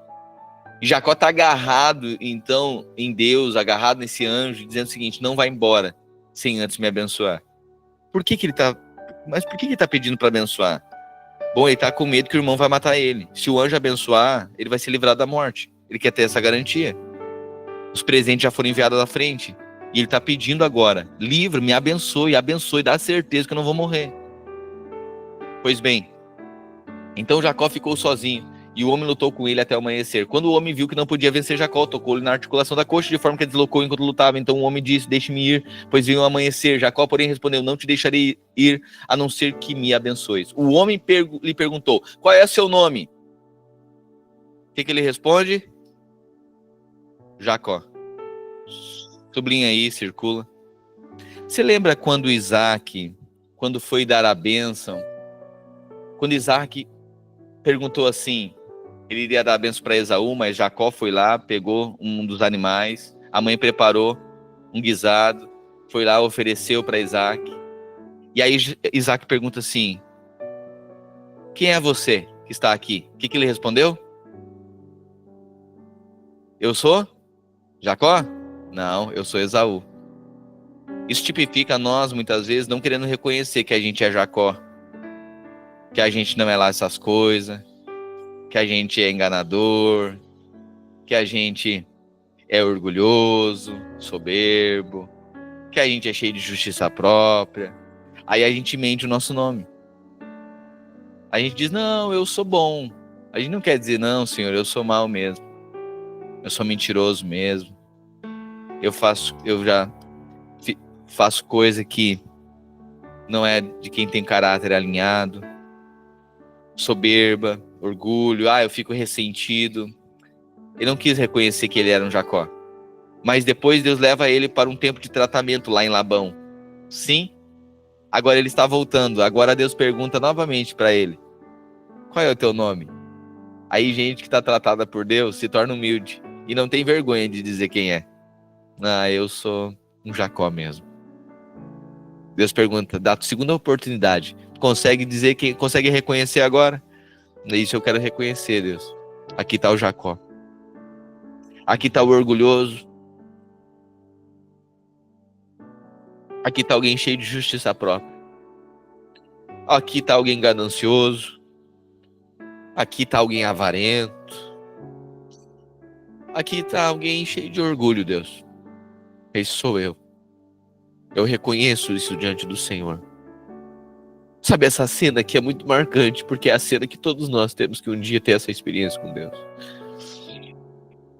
E Jacó está agarrado, então, em Deus, agarrado nesse anjo, dizendo o seguinte: não vai embora sem antes me abençoar. Por que ele está pedindo para abençoar? Bom, ele está com medo que o irmão vai matar ele. Se o anjo abençoar, ele vai ser livrado da morte. Ele quer ter essa garantia. Os presentes já foram enviados à frente. E ele está pedindo agora: livra, me abençoe, dá certeza que eu não vou morrer. Pois bem, então Jacó ficou sozinho. E o homem lutou com ele até o amanhecer. Quando o homem viu que não podia vencer Jacó, tocou-lhe na articulação da coxa, de forma que deslocou enquanto lutava. Então o homem disse: deixe-me ir, pois veio o amanhecer. Jacó, porém, respondeu: não te deixarei ir, a não ser que me abençoes. O homem lhe perguntou: qual é o seu nome? O que ele responde? Jacó. Sublinha aí, circula. Você lembra quando Isaac, quando foi dar a bênção, quando Isaac perguntou assim, ele iria dar a bênção para Esaú, mas Jacó foi lá, pegou um dos animais, a mãe preparou um guisado, foi lá, ofereceu para Isaac. E aí Isaac pergunta assim: quem é você que está aqui? O que ele respondeu? Eu sou Jacó? Não, eu sou Esaú. Isso tipifica nós, muitas vezes, não querendo reconhecer que a gente é Jacó, que a gente não é lá essas coisas, que a gente é enganador, que a gente é orgulhoso, soberbo, que a gente é cheio de justiça própria. Aí a gente mente o nosso nome. A gente diz: não, eu sou bom. A gente não quer dizer: não, Senhor, eu sou mau mesmo. Eu sou mentiroso mesmo. Eu já faço coisa que não é de quem tem caráter alinhado. Soberba, orgulho, eu fico ressentido. Ele não quis reconhecer que ele era um Jacó. Mas depois Deus leva ele para um tempo de tratamento lá em Labão. Sim, agora ele está voltando. Agora Deus pergunta novamente para ele: qual é o teu nome? Aí gente que está tratada por Deus se torna humilde e não tem vergonha de dizer quem é. Eu sou um Jacó mesmo. Deus pergunta: dá a segunda oportunidade. Consegue dizer quem? Consegue reconhecer agora? Isso eu quero reconhecer, Deus. Aqui está o Jacó. Aqui está o orgulhoso. Aqui está alguém cheio de justiça própria. Aqui está alguém ganancioso. Aqui está alguém avarento. Aqui está alguém cheio de orgulho, Deus. Esse sou eu. Eu reconheço isso diante do Senhor. Sabe essa cena que é muito marcante, porque é a cena que todos nós temos que um dia ter essa experiência com Deus.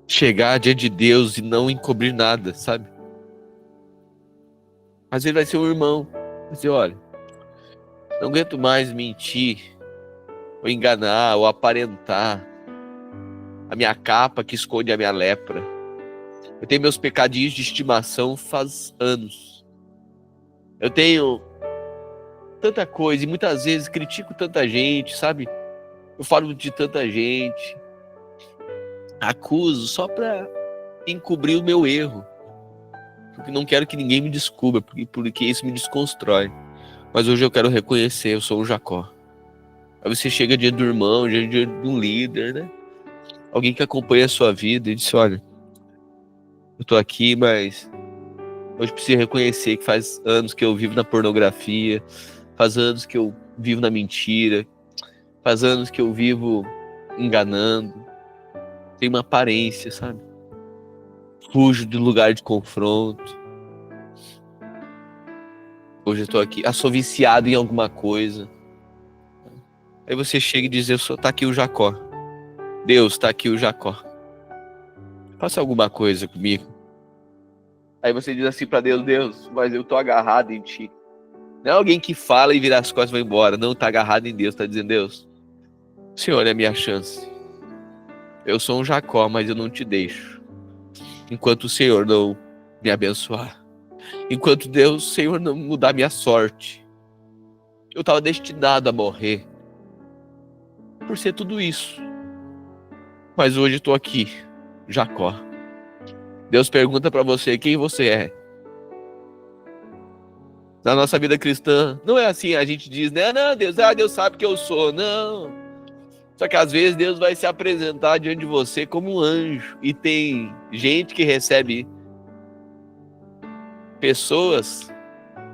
Chegar diante de Deus e não encobrir nada, sabe? Às vezes vai ser um irmão. Vai dizer: olha, não aguento mais mentir, ou enganar, ou aparentar. A minha capa que esconde a minha lepra. Eu tenho meus pecadinhos de estimação faz anos. Eu tenho tanta coisa e muitas vezes critico tanta gente, sabe? Eu falo de tanta gente. Acuso só para encobrir o meu erro. Porque não quero que ninguém me descubra, porque isso me desconstrói. Mas hoje eu quero reconhecer, eu sou um Jacó. Aí você chega diante do irmão, diante de um líder, né? Alguém que acompanha a sua vida e diz: olha, eu tô aqui, mas hoje preciso reconhecer que faz anos que eu vivo na pornografia, faz anos que eu vivo na mentira, faz anos que eu vivo enganando, tenho uma aparência, sabe? Fujo do lugar de confronto. Hoje eu tô aqui, sou viciado em alguma coisa. Aí você chega e diz: tá aqui o Jacó. Deus, tá aqui o Jacó. Faça alguma coisa comigo. Aí você diz assim para Deus: Deus, mas eu tô agarrado em ti. Não é alguém que fala e vira as costas e vai embora. Não, tá agarrado em Deus, tá dizendo: Deus, o Senhor é a minha chance. Eu sou um Jacó, mas eu não te deixo enquanto o Senhor não me abençoar. Enquanto Deus, o Senhor não mudar minha sorte. Eu estava destinado a morrer por ser tudo isso. Mas hoje estou aqui, Jacó. Deus pergunta para você: quem você é? Na nossa vida cristã, não é assim. A gente diz, né? Não, Deus sabe que eu sou. Não. Só que às vezes Deus vai se apresentar diante de você como um anjo. E tem gente que recebe pessoas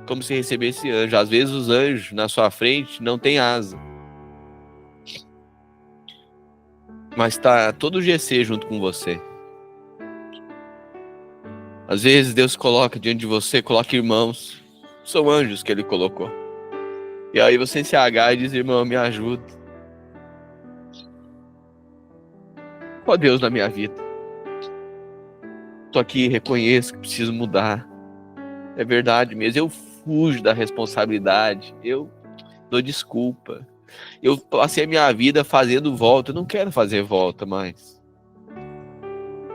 como se recebesse anjo. Às vezes os anjos na sua frente não têm asa. Mas tá todo o GC junto com você. Às vezes Deus coloca diante de você, coloca irmãos. São anjos que Ele colocou. E aí você se agarra e diz: irmão, me ajuda. Ó Deus na minha vida. Tô aqui, reconheço que preciso mudar. É verdade mesmo, eu fujo da responsabilidade, eu dou desculpa. Eu passei a minha vida fazendo volta, eu não quero fazer volta mais.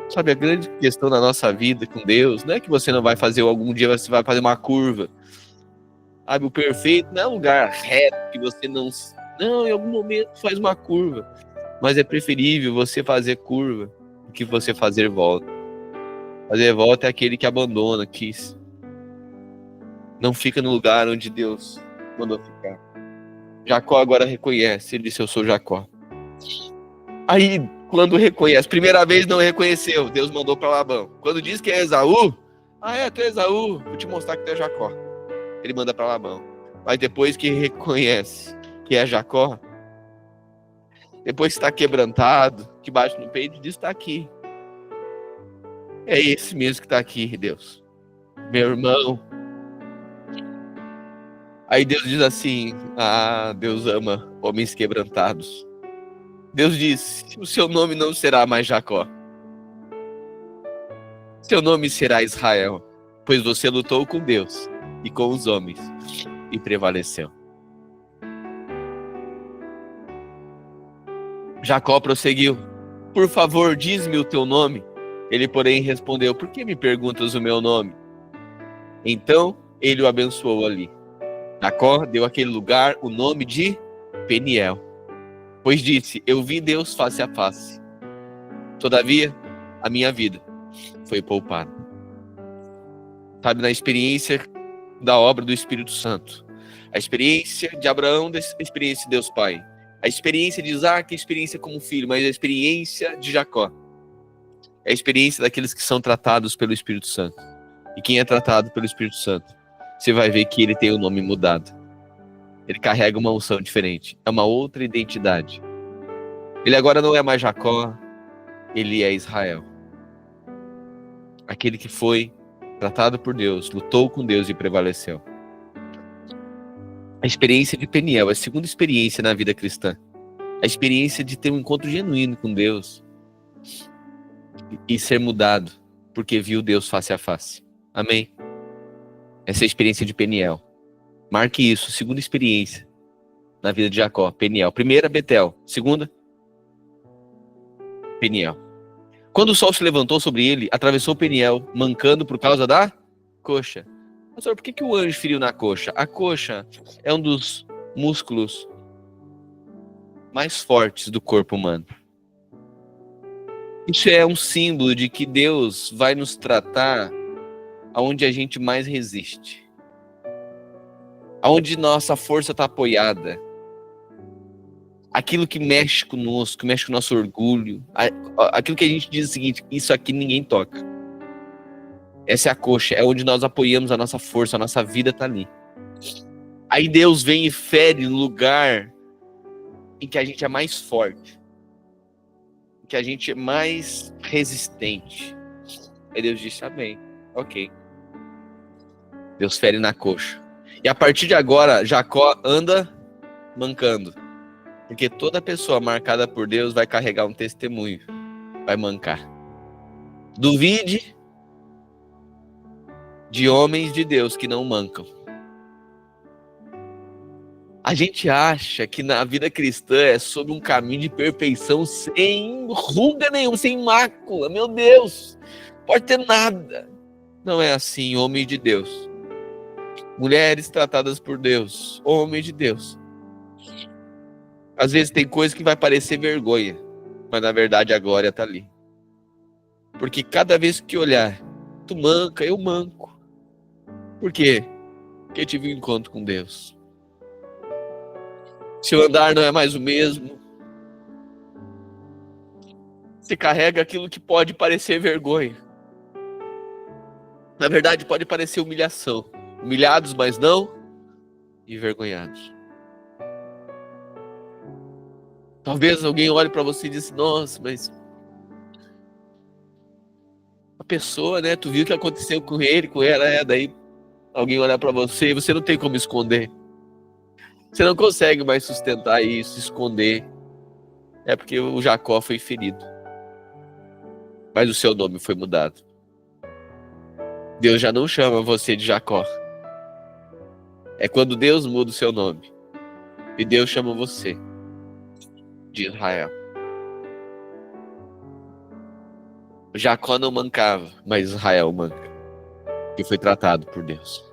Sabe, a grande questão da nossa vida com Deus, não é que você não vai fazer, algum dia você vai fazer uma curva. Sabe, o perfeito não é um lugar reto que você não... Não, em algum momento faz uma curva. Mas é preferível você fazer curva do que você fazer volta. Fazer volta é aquele que abandona, que não fica no lugar onde Deus mandou ficar. Jacó agora reconhece, ele disse, eu sou Jacó. Aí, quando reconhece, primeira vez não reconheceu, Deus mandou para Labão. Quando diz que é Esaú, tu é Esaú, vou te mostrar que tu é Jacó. Ele manda para Labão. Mas depois que reconhece que é Jacó, depois que está quebrantado, que bate no peito, diz, está aqui. É esse mesmo que está aqui, Deus. Meu irmão. Aí Deus diz assim, Deus ama homens quebrantados. Deus diz, o seu nome não será mais Jacó. Seu nome será Israel, pois você lutou com Deus e com os homens e prevaleceu. Jacó prosseguiu, por favor, diz-me o teu nome. Ele, porém, respondeu, por que me perguntas o meu nome? Então, ele o abençoou ali. Jacó deu àquele lugar o nome de Peniel, pois disse, eu vi Deus face a face. Todavia, a minha vida foi poupada. Sabe, na experiência da obra do Espírito Santo, a experiência de Abraão, a experiência de Deus Pai, a experiência de Isaac, a experiência como filho, mas a experiência de Jacó é a experiência daqueles que são tratados pelo Espírito Santo. E quem é tratado pelo Espírito Santo, você vai ver que ele tem o nome mudado. Ele carrega uma unção diferente. É uma outra identidade. Ele agora não é mais Jacó, ele é Israel. Aquele que foi tratado por Deus, lutou com Deus e prevaleceu. A experiência de Peniel, a segunda experiência na vida cristã. A experiência de ter um encontro genuíno com Deus e ser mudado, porque viu Deus face a face. Amém? Essa é a experiência de Peniel. Marque isso, segunda experiência na vida de Jacó, Peniel. Primeira, Betel. Segunda, Peniel. Quando o sol se levantou sobre ele, atravessou Peniel, mancando por causa da coxa. Pastor, por que o anjo feriu na coxa? A coxa é um dos músculos mais fortes do corpo humano. Isso é um símbolo de que Deus vai nos tratar aonde a gente mais resiste. Aonde nossa força está apoiada. Aquilo que mexe conosco, que mexe com o nosso orgulho. Aquilo que a gente diz o seguinte, isso aqui ninguém toca. Essa é a coxa, é onde nós apoiamos a nossa força, a nossa vida está ali. Aí Deus vem e fere no lugar em que a gente é mais forte. Em que a gente é mais resistente. Aí Deus diz, bem, ok. Deus fere na coxa. E a partir de agora, Jacó anda mancando. Porque toda pessoa marcada por Deus vai carregar um testemunho. Vai mancar. Duvide de homens de Deus que não mancam. A gente acha que na vida cristã é sobre um caminho de perfeição sem ruga nenhuma, sem mácula. Meu Deus, pode ter nada. Não é assim, homem de Deus. Mulheres tratadas por Deus, homem de Deus. Às vezes tem coisa que vai parecer vergonha, mas na verdade a glória está ali. Porque cada vez que olhar, tu manca, eu manco. Por quê? Porque eu tive um encontro com Deus. Seu andar não é mais o mesmo. Você carrega aquilo que pode parecer vergonha. Na verdade, pode parecer humilhação. Humilhados, mas não envergonhados. Talvez alguém olhe para você e diz, nossa, mas a pessoa, né? Tu viu o que aconteceu com ele, com ela, daí alguém olhar para você e você não tem como esconder. Você não consegue mais sustentar isso, esconder. É porque o Jacó foi ferido. mas o seu nome foi mudado. Deus já não chama você de Jacó. É quando Deus muda o seu nome. E Deus chama você de Israel. Jacó não mancava, mas Israel manca. Que foi tratado por Deus.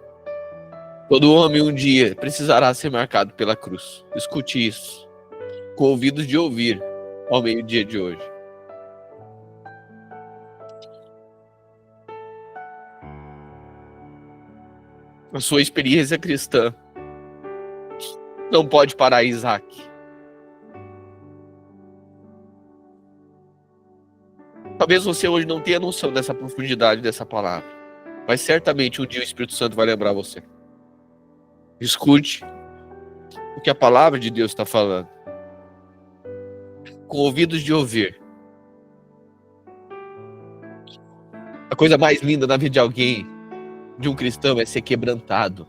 Todo homem um dia precisará ser marcado pela cruz. Escute isso. Com ouvidos de ouvir ao meio-dia de hoje. A sua experiência cristã não pode parar Isaac. Talvez você hoje não tenha noção dessa profundidade dessa palavra, mas certamente um dia o Espírito Santo vai lembrar você. Escute o que a palavra de Deus está falando. Com ouvidos de ouvir. A coisa mais linda na vida de alguém, de um cristão, é ser quebrantado.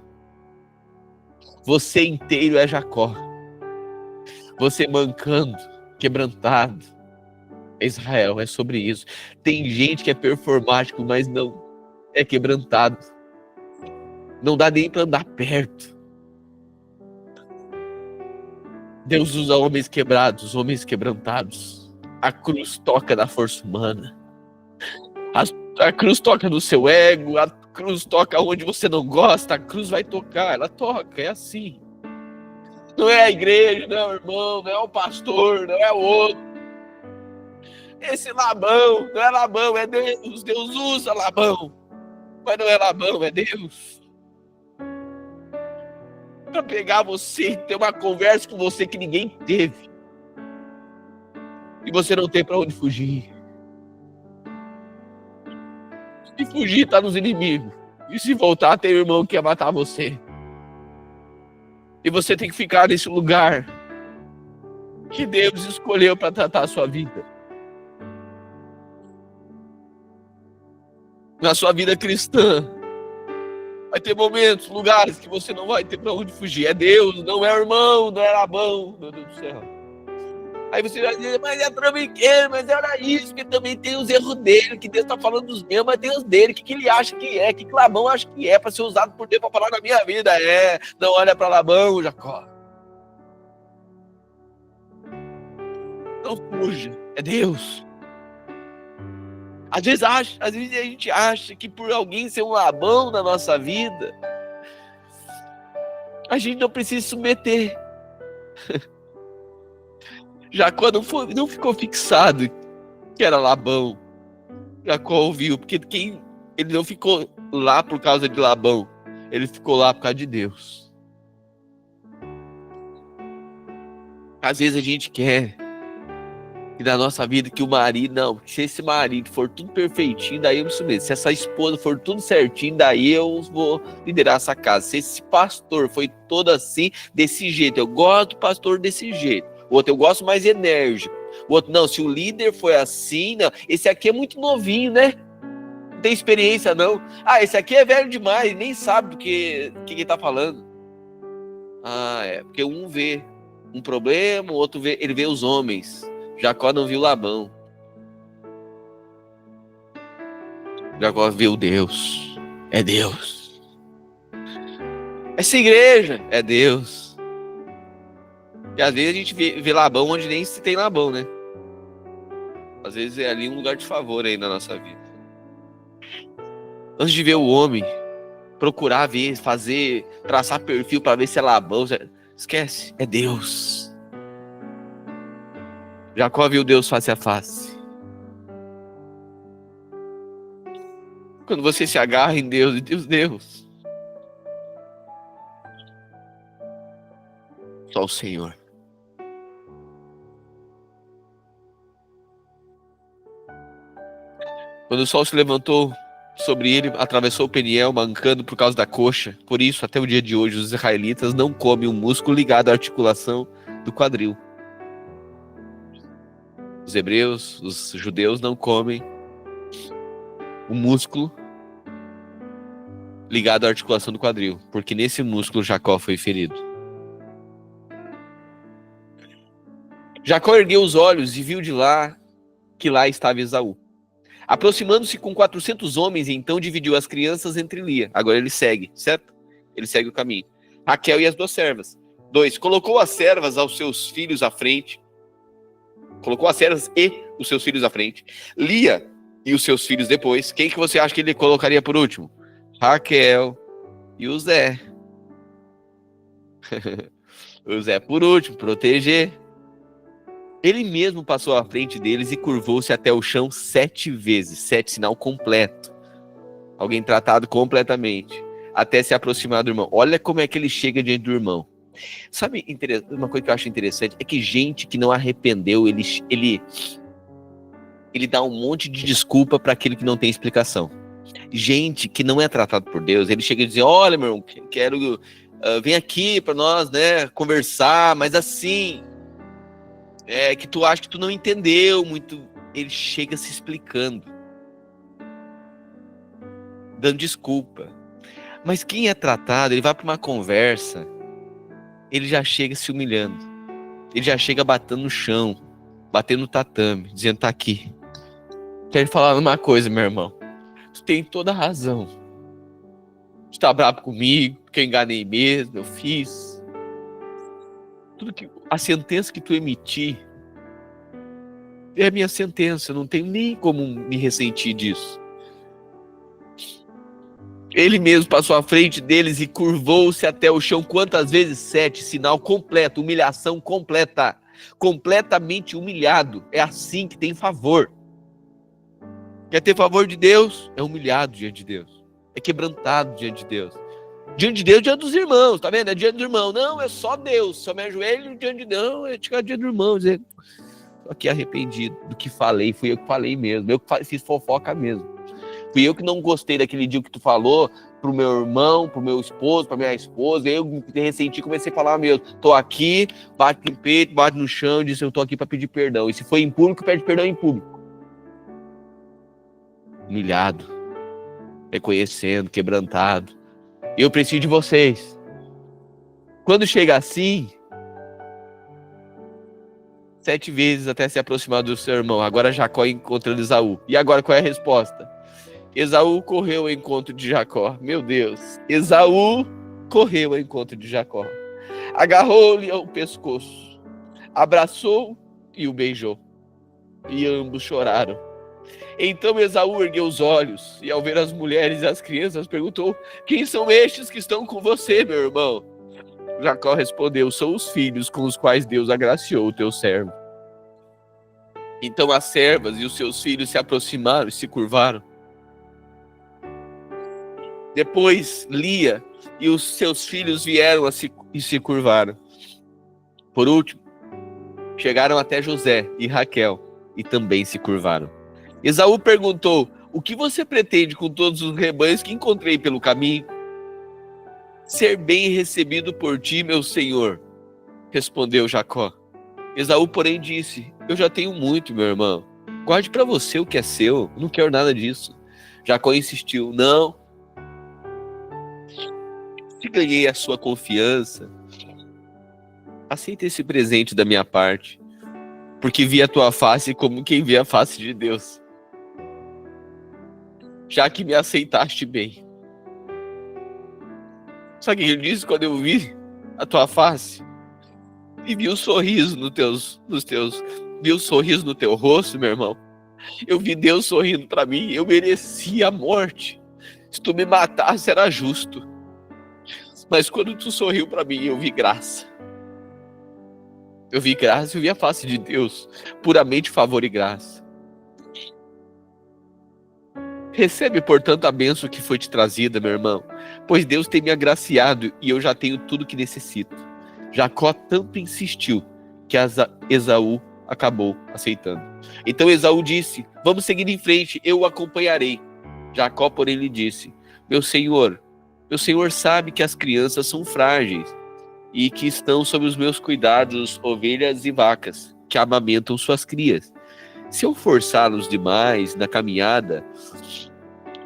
Você inteiro é Jacó. Você mancando, quebrantado, é Israel, é sobre isso. Tem gente que é performático, mas não é quebrantado. Não dá nem para andar perto. Deus usa homens quebrados, homens quebrantados. A cruz toca na força humana. A cruz toca no seu ego, a cruz toca onde você não gosta, a cruz vai tocar, ela toca, é assim. Não é a igreja, não é o irmão, não é o pastor, não é o outro. Esse Labão, não é Labão, é Deus. Deus usa Labão. Mas não é Labão, é Deus. Para pegar você e ter uma conversa com você que ninguém teve. E você não tem para onde fugir. Se fugir, tá nos inimigos. E se voltar, tem um irmão que quer matar você. E você tem que ficar nesse lugar que Deus escolheu para tratar a sua vida. Na sua vida cristã, vai ter momentos, lugares que você não vai ter para onde fugir. É Deus, não é o irmão, não é Labão, meu Deus do céu. Aí você vai dizer, mas é trambiqueiro, mas era isso, que também tem os erros dele, que Deus está falando dos meus, mas tem os dele, que ele acha que é, que Labão acha que é, para ser usado por Deus para falar na minha vida. Não olha para Labão, Jacó. Não fuja, é Deus. Às vezes a gente acha que por alguém ser um Labão na nossa vida, a gente não precisa se submeter. Jacó não ficou fixado que era Labão. Jacó ouviu, porque ele não ficou lá por causa de Labão, ele ficou lá por causa de Deus. Às vezes a gente quer que na nossa vida que o marido, não, se esse marido for tudo perfeitinho, daí eu me submeto. Se essa esposa for tudo certinho, daí eu vou liderar essa casa. Se esse pastor foi todo assim, desse jeito, eu gosto do pastor desse jeito. O outro eu gosto mais enérgico. O outro, não, se o líder foi assim, não. Esse aqui é muito novinho, né? Não tem experiência, não. Esse aqui é velho demais, nem sabe do que ele tá falando. Porque um vê um problema, o outro ele vê os homens. Jacó não viu Labão. Jacó viu Deus. É Deus. Essa igreja é Deus. E às vezes a gente vê Labão onde nem se tem Labão, né? Às vezes é ali um lugar de favor aí na nossa vida. Antes de ver o homem, procurar ver, traçar perfil para ver se é Labão, esquece, é Deus. Jacó viu Deus face a face. Quando você se agarra em Deus, e Deus. Só o Senhor. Quando o sol se levantou sobre ele, atravessou o Peniel, mancando por causa da coxa. Por isso, até o dia de hoje, os israelitas não comem um músculo ligado à articulação do quadril. Os hebreus, os judeus não comem o músculo ligado à articulação do quadril, porque nesse músculo Jacó foi ferido. Jacó ergueu os olhos e viu de lá que lá estava Esaú. Aproximando-se com 400 homens, então dividiu as crianças entre Lia. Agora ele segue, certo? Ele segue o caminho. Raquel e as 2 servas. 2. Colocou as servas aos seus filhos à frente. Colocou as servas e os seus filhos à frente. Lia e os seus filhos depois. Quem que você acha que ele colocaria por último? Raquel e o Zé. O Zé por último, proteger. Ele mesmo passou à frente deles e curvou-se até o chão 7 vezes. 7, sinal completo. Alguém tratado completamente. Até se aproximar do irmão. Olha como é que ele chega diante do irmão. Sabe, uma coisa que eu acho interessante é que gente que não arrependeu, ele dá um monte de desculpa para aquele que não tem explicação. Gente que não é tratado por Deus, ele chega e diz: olha, meu irmão, quero, vem aqui para nós, né, conversar, mas assim, que tu acha que tu não entendeu muito. Ele chega se explicando, dando desculpa. Mas quem é tratado, ele vai para uma conversa, ele já chega se humilhando. Ele já chega batendo no chão, batendo no tatame, dizendo: tá aqui. Quero falar uma coisa, meu irmão. Tu tem toda a razão. Tu tá bravo comigo, porque eu enganei mesmo, eu fiz. A sentença que tu emitir é a minha sentença, eu não tenho nem como me ressentir disso. Ele mesmo passou à frente deles e curvou-se até o chão. Quantas vezes? 7, sinal completo, humilhação completa. Completamente humilhado. É assim que tem favor. Quer ter favor de Deus? É humilhado diante de Deus. É quebrantado diante de Deus. Diante de Deus, diante dos irmãos, tá vendo? É diante do irmão. Não, é só Deus. Se eu me ajoelho diante de Deus, não, é chegar diante do irmão. Dizer: tô aqui arrependido do que falei. Fui eu que falei mesmo. Eu que fiz fofoca mesmo. Fui eu que não gostei daquele dia que tu falou pro meu irmão, pro meu esposo, pra minha esposa. Eu me ressenti, comecei a falar mesmo. Tô aqui, bate no peito, bate no chão, disse: eu tô aqui pra pedir perdão. E se foi em público, pede perdão em público. Humilhado, reconhecendo, quebrantado. Eu preciso de vocês. Quando chega assim, 7 vezes até se aproximar do seu irmão. Agora Jacó encontrando Esaú. E agora qual é a resposta? Esaú correu ao encontro de Jacó. Meu Deus. Esaú correu ao encontro de Jacó. Agarrou-lhe ao pescoço. Abraçou e o beijou. E ambos choraram. Então Esaú ergueu os olhos e, ao ver as mulheres e as crianças, perguntou: quem são estes que estão com você, meu irmão? Jacó respondeu: são os filhos com os quais Deus agraciou o teu servo. Então as servas e os seus filhos se aproximaram e se curvaram. Depois Lia e os seus filhos vieram e se curvaram. Por último, chegaram até José e Raquel e também se curvaram. Esaú perguntou: o que você pretende com todos os rebanhos que encontrei pelo caminho? Ser bem recebido por ti, meu senhor, respondeu Jacó. Esaú, porém, disse: eu já tenho muito, meu irmão. Guarde para você o que é seu, eu não quero nada disso. Jacó insistiu: não. Se ganhei a sua confiança, aceita esse presente da minha parte, porque vi a tua face como quem vê a face de Deus. Já que me aceitaste bem. Sabe o que ele disse quando eu vi a tua face? E vi o sorriso vi o sorriso no teu rosto, meu irmão. Eu vi Deus sorrindo para mim. Eu merecia a morte. Se tu me matasse, era justo. Mas quando tu sorriu para mim, eu vi graça. Eu vi graça, eu vi a face de Deus. Puramente favor e graça. Recebe, portanto, a bênção que foi te trazida, meu irmão, pois Deus tem me agraciado e eu já tenho tudo que necessito. Jacó tanto insistiu que Esaú acabou aceitando. Então Esaú disse: vamos seguir em frente, eu o acompanharei. Jacó, porém, lhe disse: meu senhor sabe que as crianças são frágeis e que estão sob os meus cuidados ovelhas e vacas, que amamentam suas crias. Se eu forçá-los demais na caminhada,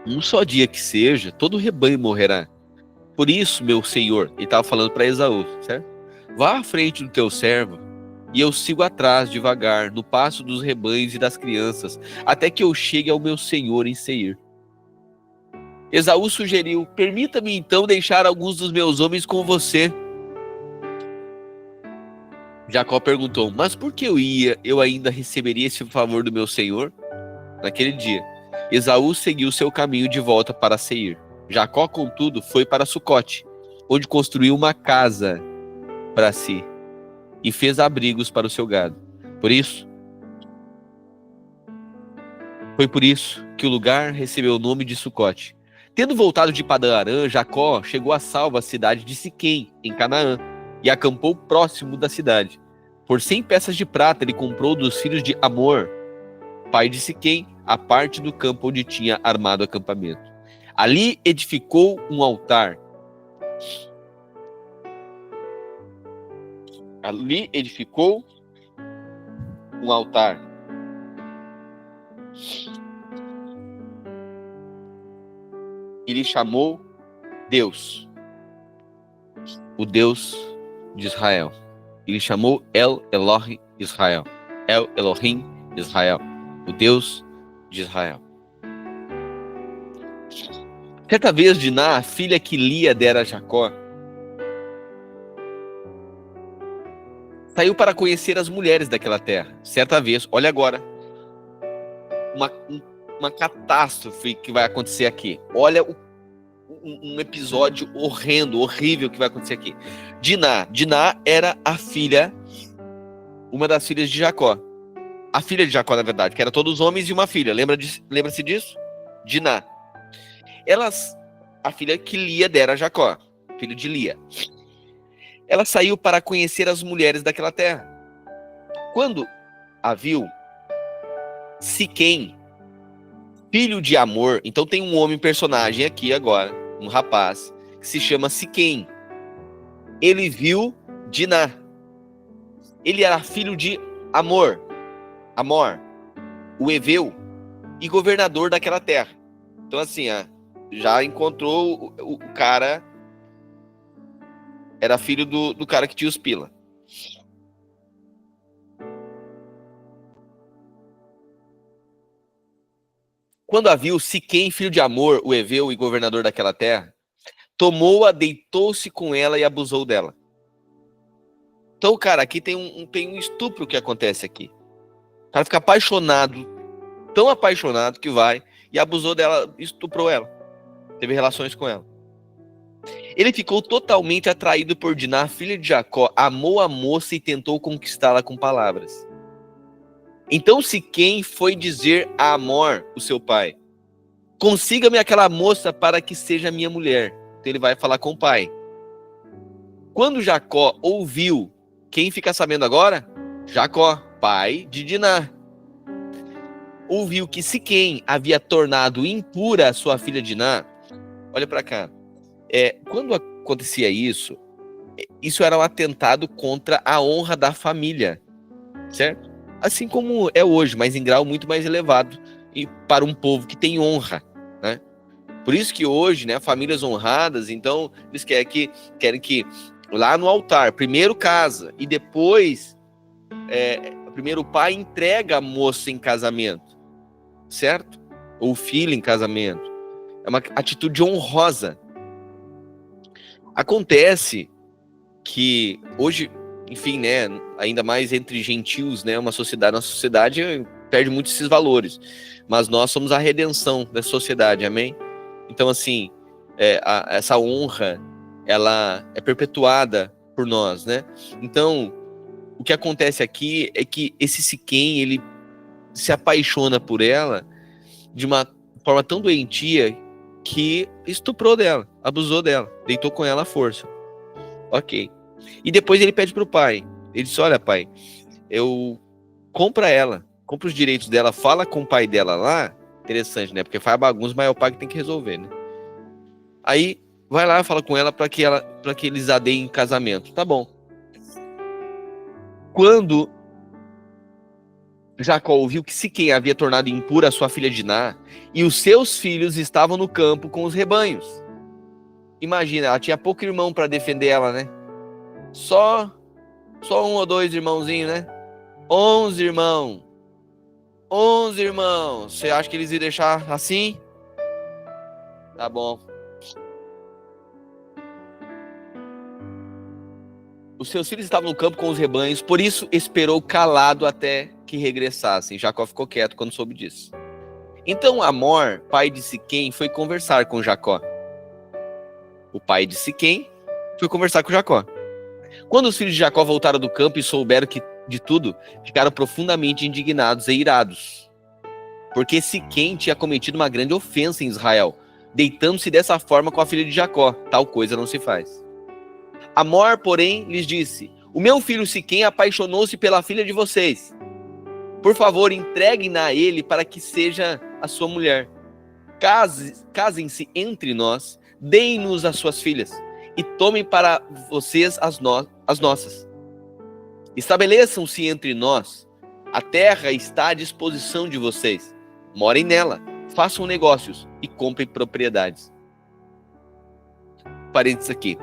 um só dia que seja, todo o rebanho morrerá. Por isso, meu senhor, ele estava falando para Esaú, certo? Vá à frente do teu servo e eu sigo atrás devagar, no passo dos rebanhos e das crianças, até que eu chegue ao meu senhor em Seir. Esaú sugeriu: permita-me então deixar alguns dos meus homens com você. Jacó perguntou: mas por que eu ainda receberia esse favor do meu senhor? Naquele dia, Esaú seguiu seu caminho de volta para Seir. Jacó, contudo, foi para Sucote, onde construiu uma casa para si e fez abrigos para o seu gado. Foi por isso que o lugar recebeu o nome de Sucote. Tendo voltado de Padã-Arã, Jacó chegou a salvo à cidade de Siquém, em Canaã, e acampou próximo da cidade. Por 100 peças de prata ele comprou dos filhos de Amor, pai de Siquém, a parte do campo onde tinha armado acampamento. Ali edificou um altar. E lhe chamou Deus, o Deus de Israel. Ele chamou El Elohim Israel. El Elohim Israel, o Deus de Israel. Certa vez, Diná, a filha que Lia dera a Jacó, saiu para conhecer as mulheres daquela terra. Certa vez, olha agora, uma catástrofe que vai acontecer aqui. Olha um episódio horrendo, horrível que vai acontecer aqui. Diná era uma das filhas de Jacó. A filha de Jacó, na verdade, que era todos homens e uma filha. Lembra-se disso? Diná. A filha que Lia dera a Jacó, filho de Lia. Ela saiu para conhecer as mulheres daquela terra. Quando a viu, Siquém, filho de Amor, então tem um homem personagem aqui agora, um rapaz, que se chama Siquém. Ele viu Diná. Ele era filho de Amor, o Eveu, e governador daquela terra. Então assim, já encontrou o cara, era filho do cara que tinha os pila. Quando a viu, Siquém, filho de Amor, o Eveu e governador daquela terra, tomou-a, deitou-se com ela e abusou dela. Então, cara, aqui tem um estupro que acontece aqui. O cara fica apaixonado, tão apaixonado que vai e abusou dela, estuprou ela. Teve relações com ela. Ele ficou totalmente atraído por Diná, filha de Jacó, amou a moça e tentou conquistá-la com palavras. Então Siquém foi dizer a Amor, o seu pai: consiga-me aquela moça para que seja minha mulher. Então ele vai falar com o pai. Quando Jacó ouviu, quem fica sabendo agora? Jacó, pai de Diná. Ouviu que Siquém havia tornado impura a sua filha Diná. Olha para cá. Quando acontecia isso era um atentado contra a honra da família, certo? Assim como é hoje, mas em grau muito mais elevado e para um povo que tem honra, né? Por isso que hoje, né, famílias honradas, então eles querem que lá no altar, primeiro casa e depois primeiro o pai entrega a moça em casamento, certo? Ou o filho em casamento. É uma atitude honrosa. Acontece que hoje, enfim, né, ainda mais entre gentios, né, nossa sociedade perde muito esses valores, mas nós somos a redenção da sociedade, amém? Então, assim, essa honra, ela é perpetuada por nós, né? Então, o que acontece aqui é que esse Siquém, ele se apaixona por ela de uma forma tão doentia que estuprou dela, abusou dela, deitou com ela à força. Ok. E depois ele pede pro pai. Ele diz: olha, pai, compra os direitos dela, fala com o pai dela lá. Interessante, né? Porque faz bagunça, mas é o pai que tem que resolver, né? Aí vai lá, fala com ela para que eles a deem em casamento. Tá bom. Quando Jacó ouviu que Siquém havia tornado impura a sua filha Diná e os seus filhos estavam no campo com os rebanhos. Imagina, ela tinha pouco irmão para defender ela, né? Só Só um ou dois irmãozinhos, né? 11 irmãos. 11 irmãos. Você acha que eles iam deixar assim? Tá bom. Os seus filhos estavam no campo com os rebanhos, por isso esperou calado até que regressassem. Jacó ficou quieto quando soube disso. Então Amor, pai de Siquém, foi conversar com Jacó. O pai de Siquém foi conversar com Jacó. Quando os filhos de Jacó voltaram do campo e souberam de tudo, ficaram profundamente indignados e irados. Porque Siquém tinha cometido uma grande ofensa em Israel, deitando-se dessa forma com a filha de Jacó. Tal coisa não se faz. Amor, porém, lhes disse: o meu filho Siquém apaixonou-se pela filha de vocês. Por favor, entreguem-na a ele para que seja a sua mulher. Casem-se entre nós, deem-nos as suas filhas e tomem para vocês as nossas. Estabeleçam-se entre nós. A terra está à disposição de vocês. Morem nela, façam negócios e comprem propriedades. Parênteses aqui.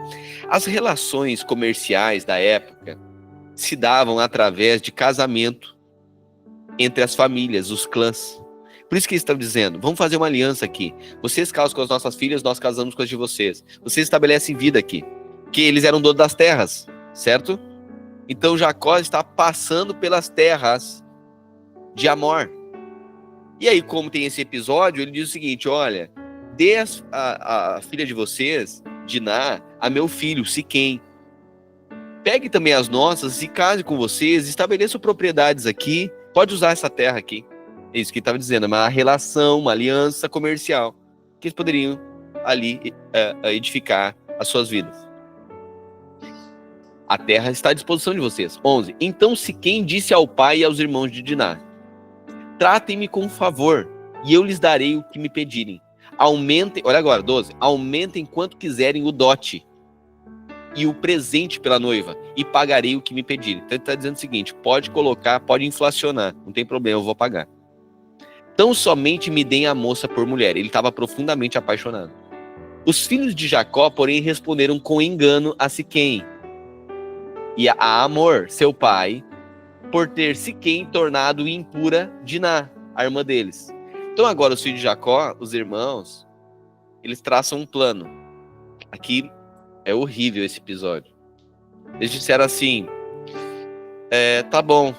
As relações comerciais da época se davam através de casamento entre as famílias, os clãs. Por isso que eles estão dizendo, vamos fazer uma aliança aqui. Vocês casam com as nossas filhas, nós casamos com as de vocês. Vocês estabelecem vida aqui. Que eles eram donos das terras, certo? Então Jacó está passando pelas terras de Amor. E aí, como tem esse episódio, ele diz o seguinte, olha, dê a filha de vocês, Diná, a meu filho, Siquém. Pegue também as nossas e case com vocês, estabeleçam propriedades aqui, pode usar essa terra aqui. É isso que ele estava dizendo, uma relação, uma aliança comercial, que eles poderiam ali edificar as suas vidas. A terra está à disposição de vocês. 11. Então Siquém disse ao pai e aos irmãos de Diná: tratem-me com favor, e eu lhes darei o que me pedirem. Aumentem, olha agora, 12. Aumentem quanto quiserem o dote e o presente pela noiva, e pagarei o que me pedirem. Então ele está dizendo o seguinte, pode colocar, pode inflacionar, não tem problema, eu vou pagar. Tão somente me deem a moça por mulher. Ele estava profundamente apaixonado. Os filhos de Jacó, porém, responderam com engano a Siquém e a Amor, seu pai, por ter Siquém tornado impura Diná, a irmã deles. Então agora os filhos de Jacó, os irmãos, eles traçam um plano. Aqui é horrível esse episódio. Eles disseram assim, tá bom.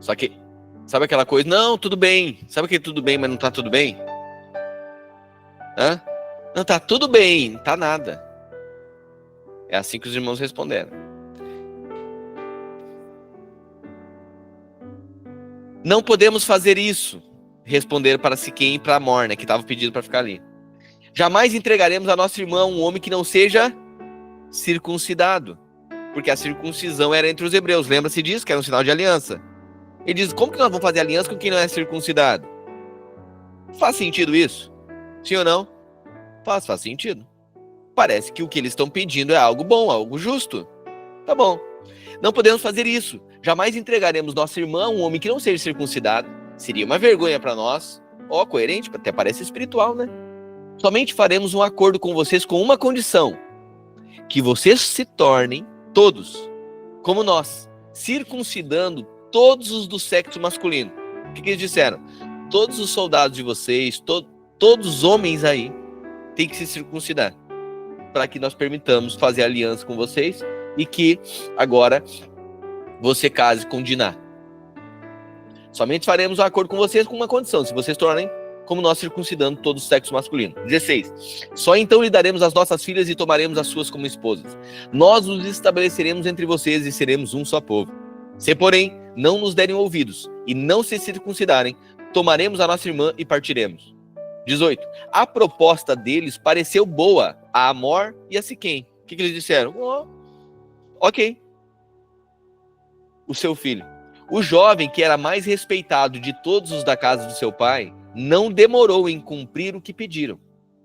Só que, sabe aquela coisa? Não, tudo bem. Sabe que tudo bem, mas não tá tudo bem? Hã? Não, tá tudo bem, não tá nada. É assim que os irmãos responderam. Não podemos fazer isso, responderam para Siquém e para Amor, né, que estavam pedindo para ficar ali. Jamais entregaremos a nossa irmã a um homem que não seja circuncidado, porque a circuncisão era entre os hebreus. Lembra-se disso, que era um sinal de aliança. Ele diz, como que nós vamos fazer aliança com quem não é circuncidado? Faz sentido isso? Sim ou não? Faz sentido. Parece que o que eles estão pedindo é algo bom, algo justo. Tá bom. Não podemos fazer isso. Jamais entregaremos nossa irmã a um homem que não seja circuncidado. Seria uma vergonha para nós. Coerente, até parece espiritual, né? Somente faremos um acordo com vocês com uma condição. Que vocês se tornem todos, como nós, circuncidando todos os do sexo masculino. O que eles disseram? Todos os soldados de vocês, todos os homens aí, têm que se circuncidar. Para que nós permitamos fazer aliança com vocês e que agora você case com Diná. Somente faremos um acordo com vocês com uma condição, se vocês tornem como nós circuncidando todo o sexo masculino. 16. Só então lhe daremos as nossas filhas e tomaremos as suas como esposas. Nós os estabeleceremos entre vocês e seremos um só povo. Se, porém, não nos derem ouvidos e não se circuncidarem, tomaremos a nossa irmã e partiremos. 18. A proposta deles pareceu boa a Amor e a Siquém. O que eles disseram? Ok. O seu filho. O jovem, que era mais respeitado de todos os da casa do seu pai, não demorou em cumprir o que pediram,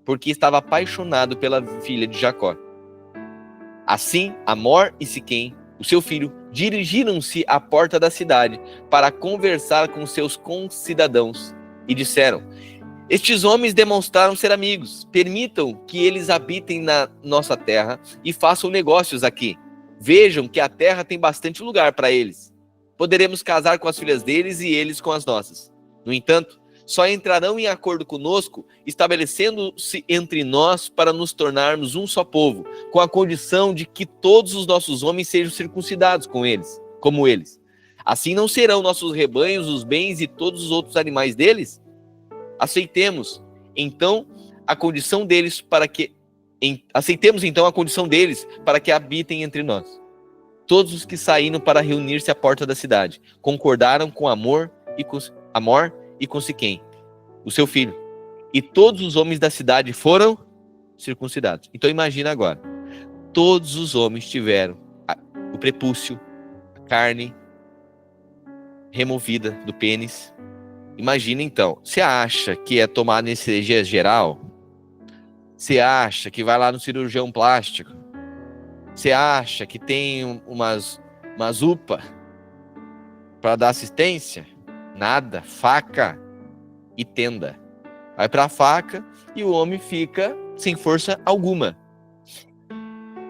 porque estava apaixonado pela filha de Jacó. Assim, Amor e Siquém, o seu filho, dirigiram-se à porta da cidade para conversar com seus concidadãos e disseram: estes homens demonstraram ser amigos. Permitam que eles habitem na nossa terra e façam negócios aqui. Vejam que a terra tem bastante lugar para eles. Poderemos casar com as filhas deles e eles com as nossas. No entanto, só entrarão em acordo conosco, estabelecendo-se entre nós para nos tornarmos um só povo, com a condição de que todos os nossos homens sejam circuncidados como eles. Assim não serão nossos rebanhos, os bens e todos os outros animais deles? Aceitemos então a condição deles para que habitem entre nós. Todos os que saíram para reunir-se à porta da cidade concordaram com Amor e com Siquém, o seu filho. E todos os homens da cidade foram circuncidados. Então imagina agora. Todos os homens tiveram o prepúcio, a carne removida do pênis. Imagina então. Você acha que é tomar anestesia geral? Você acha que vai lá no cirurgião plástico? Você acha que tem umas UPA para dar assistência? Nada, faca e tenda. Vai para a faca e o homem fica sem força alguma.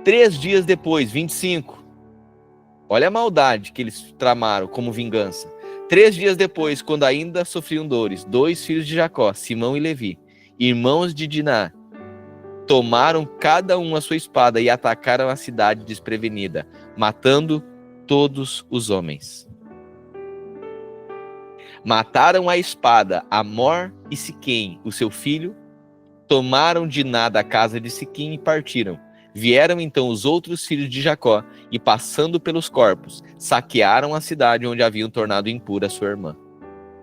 3 dias depois, 25. Olha a maldade que eles tramaram como vingança. 3 dias depois, quando ainda sofriam dores, 2 filhos de Jacó, Simão e Levi, irmãos de Diná, tomaram cada um a sua espada e atacaram a cidade desprevenida, matando todos os homens. Mataram a espada Amor e Siquém, o seu filho, tomaram Diná da casa de Siquém e partiram. Vieram então os outros filhos de Jacó e, passando pelos corpos, saquearam a cidade onde haviam tornado impura sua irmã.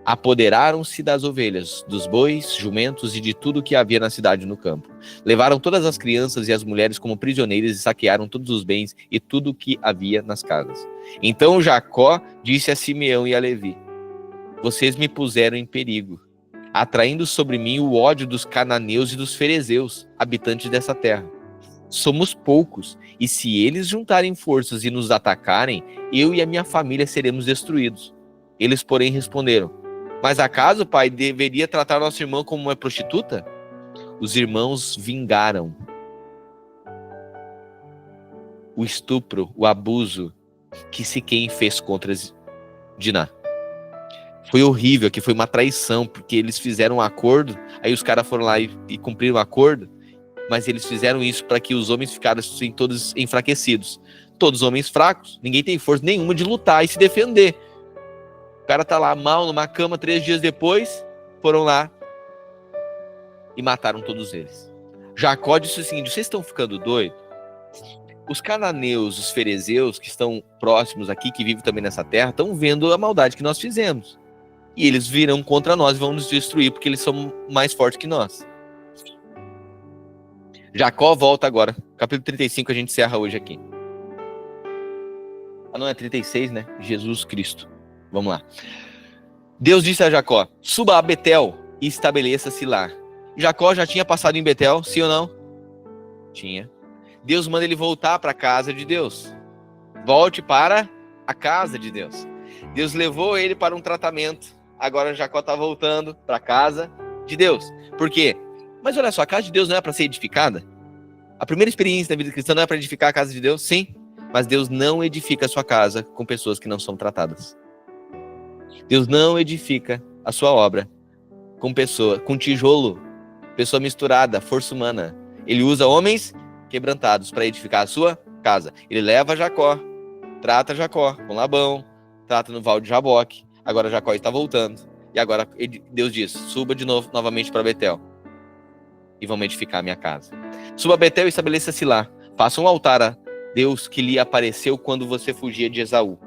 Apoderaram-se das ovelhas, dos bois, jumentos e de tudo que havia na cidade e no campo. Levaram todas as crianças e as mulheres como prisioneiras e saquearam todos os bens e tudo o que havia nas casas. Então Jacó disse a Simeão e a Levi: vocês me puseram em perigo, atraindo sobre mim o ódio dos cananeus e dos ferezeus, habitantes dessa terra. Somos poucos, e se eles juntarem forças e nos atacarem, eu e a minha família seremos destruídos. Eles, porém, responderam: mas acaso, pai, deveria tratar nosso irmão como uma prostituta? Os irmãos vingaram o estupro, o abuso que Siquém fez contra Diná. Foi horrível, que foi uma traição, porque eles fizeram um acordo, aí os caras foram lá e cumpriram o acordo, mas eles fizeram isso para que os homens ficassem todos enfraquecidos. Todos homens fracos, ninguém tem força nenhuma de lutar e se defender. O cara tá lá mal numa cama 3 dias depois, foram lá e mataram todos eles. Jacó disse o seguinte: vocês estão ficando doidos? Os cananeus, os ferezeus que estão próximos aqui, que vivem também nessa terra, estão vendo a maldade que nós fizemos. E eles virão contra nós e vão nos destruir, porque eles são mais fortes que nós. Jacó volta agora. Capítulo 35 a gente encerra hoje aqui. Não é 36, né? Jesus Cristo. Vamos lá. Deus disse a Jacó: suba a Betel e estabeleça-se lá. Jacó já tinha passado em Betel, sim ou não? Tinha. Deus manda ele voltar para a casa de Deus. Volte para a casa de Deus. Deus levou ele para um tratamento. Agora Jacó está voltando para a casa de Deus. Por quê? Mas olha só, a casa de Deus não é para ser edificada? A primeira experiência da vida cristã não é para edificar a casa de Deus? Sim. Mas Deus não edifica a sua casa com pessoas que não são tratadas. Deus não edifica a sua obra com tijolo, pessoa misturada, força humana. Ele usa homens quebrantados para edificar a sua casa. Ele leva Jacó, trata Jacó com Labão, trata no Val de Jaboque. Agora Jacó está voltando. E agora Deus diz: suba de novo, novamente para Betel e vamos edificar a minha casa. Suba a Betel e estabeleça-se lá. Faça um altar a Deus que lhe apareceu quando você fugia de Esaú.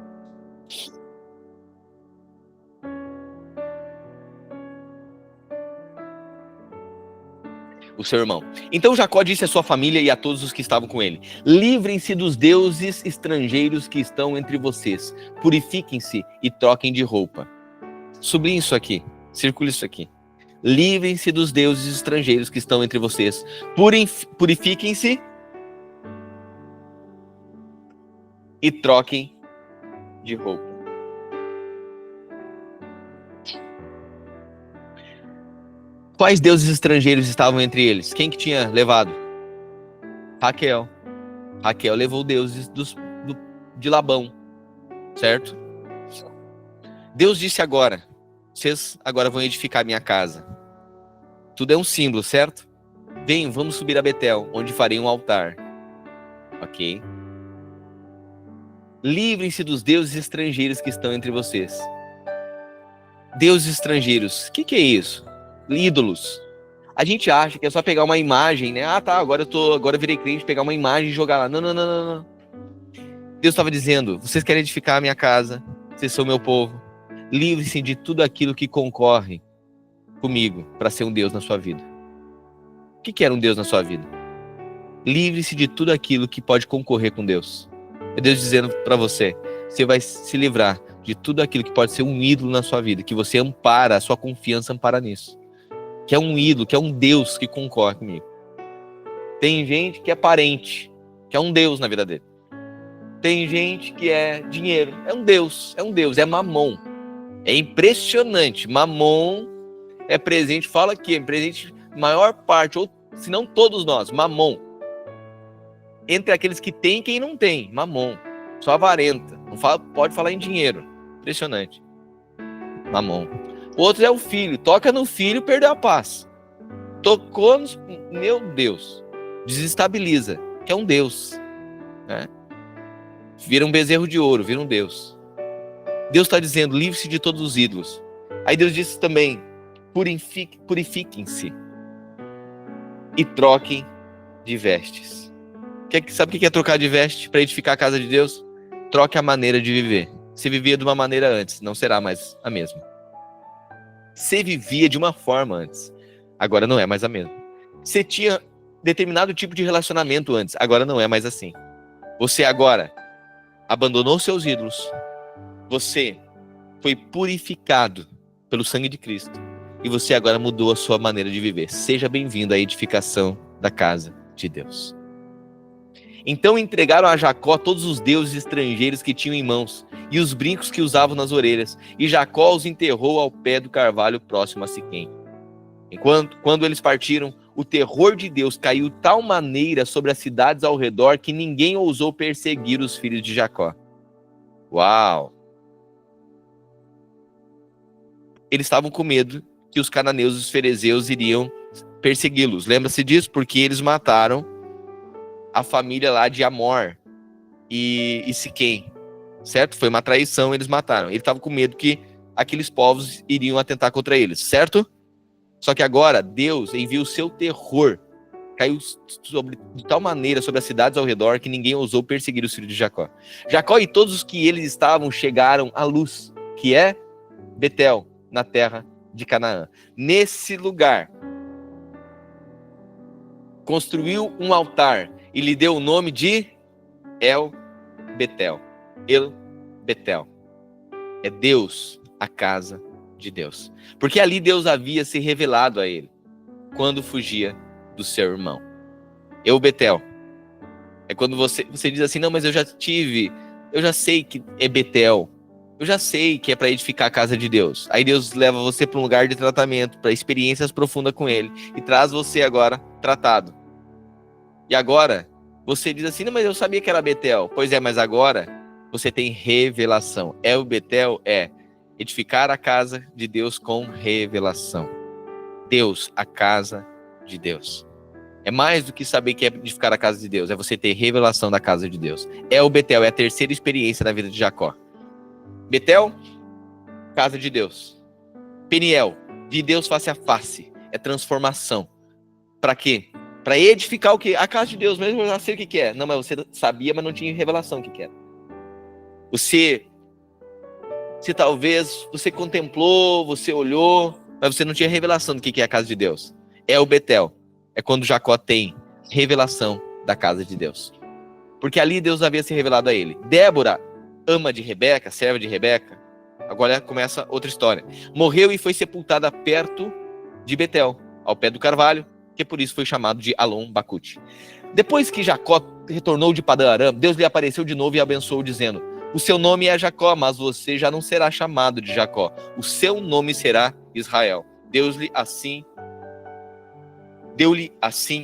O seu irmão. Então Jacó disse à sua família e a todos os que estavam com ele: livrem-se dos deuses estrangeiros que estão entre vocês. Purifiquem-se e troquem de roupa. Sublinhe isso aqui. Circule isso aqui. Livrem-se dos deuses estrangeiros que estão entre vocês. Purifiquem-se e troquem de roupa. Quais deuses estrangeiros estavam entre eles? Quem que tinha levado? Raquel. Raquel levou deuses do de Labão, certo? Deus disse agora, vocês agora vão edificar minha casa. Tudo é um símbolo, certo? Venham, vamos subir a Betel, onde farei um altar. Ok? Livrem-se dos deuses estrangeiros que estão entre vocês. Deuses estrangeiros, o que é isso? Ídolos. A gente acha que é só pegar uma imagem, né? Ah, tá, agora eu virei crente, pegar uma imagem e jogar lá. Não, não, não, não, não. Deus estava dizendo, vocês querem edificar a minha casa, vocês são meu povo. Livrem-se de tudo aquilo que concorre comigo para ser um Deus na sua vida. O que era um Deus na sua vida? Livre-se de tudo aquilo que pode concorrer com Deus. É Deus dizendo para você, você vai se livrar de tudo aquilo que pode ser um ídolo na sua vida, que você ampara, a sua confiança ampara nisso. Que é um ídolo, que é um Deus que concorre comigo. Tem gente que é parente, que é um Deus na vida dele. Tem gente que é dinheiro, é um Deus, é mamon. É impressionante, mamon é presente, fala aqui, é presente maior parte, ou se não todos nós, mamon. Entre aqueles que têm e quem não tem, mamon. Só avarenta, não fala, pode falar em dinheiro. Impressionante. Mamon. O outro é o filho, toca no filho, perdeu a paz. Tocou nos... Meu Deus. Desestabiliza, que é um Deus. Né? Vira um bezerro de ouro, vira um Deus. Deus está dizendo, livre-se de todos os ídolos. Aí Deus disse também, purifiquem-se e troquem de vestes. Sabe o que é trocar de veste para edificar a casa de Deus? Troque a maneira de viver. Você vivia de uma maneira antes, não será mais a mesma. Você vivia de uma forma antes, agora não é mais a mesma. Você tinha determinado tipo de relacionamento antes, agora não é mais assim. Você agora abandonou seus ídolos. Você foi purificado pelo sangue de Cristo. E você agora mudou a sua maneira de viver. Seja bem-vindo à edificação da casa de Deus. Então entregaram a Jacó todos os deuses estrangeiros que tinham em mãos e os brincos que usavam nas orelhas. E Jacó os enterrou ao pé do carvalho próximo a Siquém. Quando eles partiram, o terror de Deus caiu de tal maneira sobre as cidades ao redor que ninguém ousou perseguir os filhos de Jacó. Uau! Eles estavam com medo que os cananeus e os ferezeus iriam persegui-los. Lembra-se disso? Porque eles mataram a família lá de Amor e Siquém, certo? Foi uma traição, eles mataram. Ele estava com medo que aqueles povos iriam atentar contra eles, certo? Só que agora Deus envia o seu terror, caiu de tal maneira sobre as cidades ao redor que ninguém ousou perseguir os filhos de Jacó. Jacó e todos os que eles estavam chegaram à luz, que é Betel, na terra de Canaã. Nesse lugar, construiu um altar e lhe deu o nome de El Betel. El Betel. É Deus, a casa de Deus. Porque ali Deus havia se revelado a ele quando fugia do seu irmão. El Betel. É quando você diz assim, não, mas eu já sei que é Betel. Eu já sei que é para edificar a casa de Deus. Aí Deus leva você para um lugar de tratamento, para experiências profundas com ele. E traz você agora tratado. E agora, você diz assim, não, mas eu sabia que era Betel. Pois é, mas agora você tem revelação. El Betel é edificar a casa de Deus com revelação. Deus, a casa de Deus. É mais do que saber que é edificar a casa de Deus. É você ter revelação da casa de Deus. El Betel é a terceira experiência na vida de Jacó. Betel, casa de Deus. Peniel, de Deus face a face. É transformação. Para quê? Para edificar o quê? A casa de Deus mesmo, eu já sei o que é. Não, mas você sabia, mas não tinha revelação o que era. Você talvez, você contemplou, você olhou, mas você não tinha revelação do que é a casa de Deus. É o Betel. É quando Jacó tem revelação da casa de Deus. Porque ali Deus havia se revelado a ele. Débora, ama de Rebeca, serva de Rebeca, agora começa outra história. Morreu e foi sepultada perto de Betel, ao pé do carvalho, que por isso foi chamado de Alon Bacute. Depois que Jacó retornou de Padã Aram, Deus lhe apareceu de novo e abençoou, dizendo: o seu nome é Jacó, mas você já não será chamado de Jacó. O seu nome será Israel. Deu-lhe assim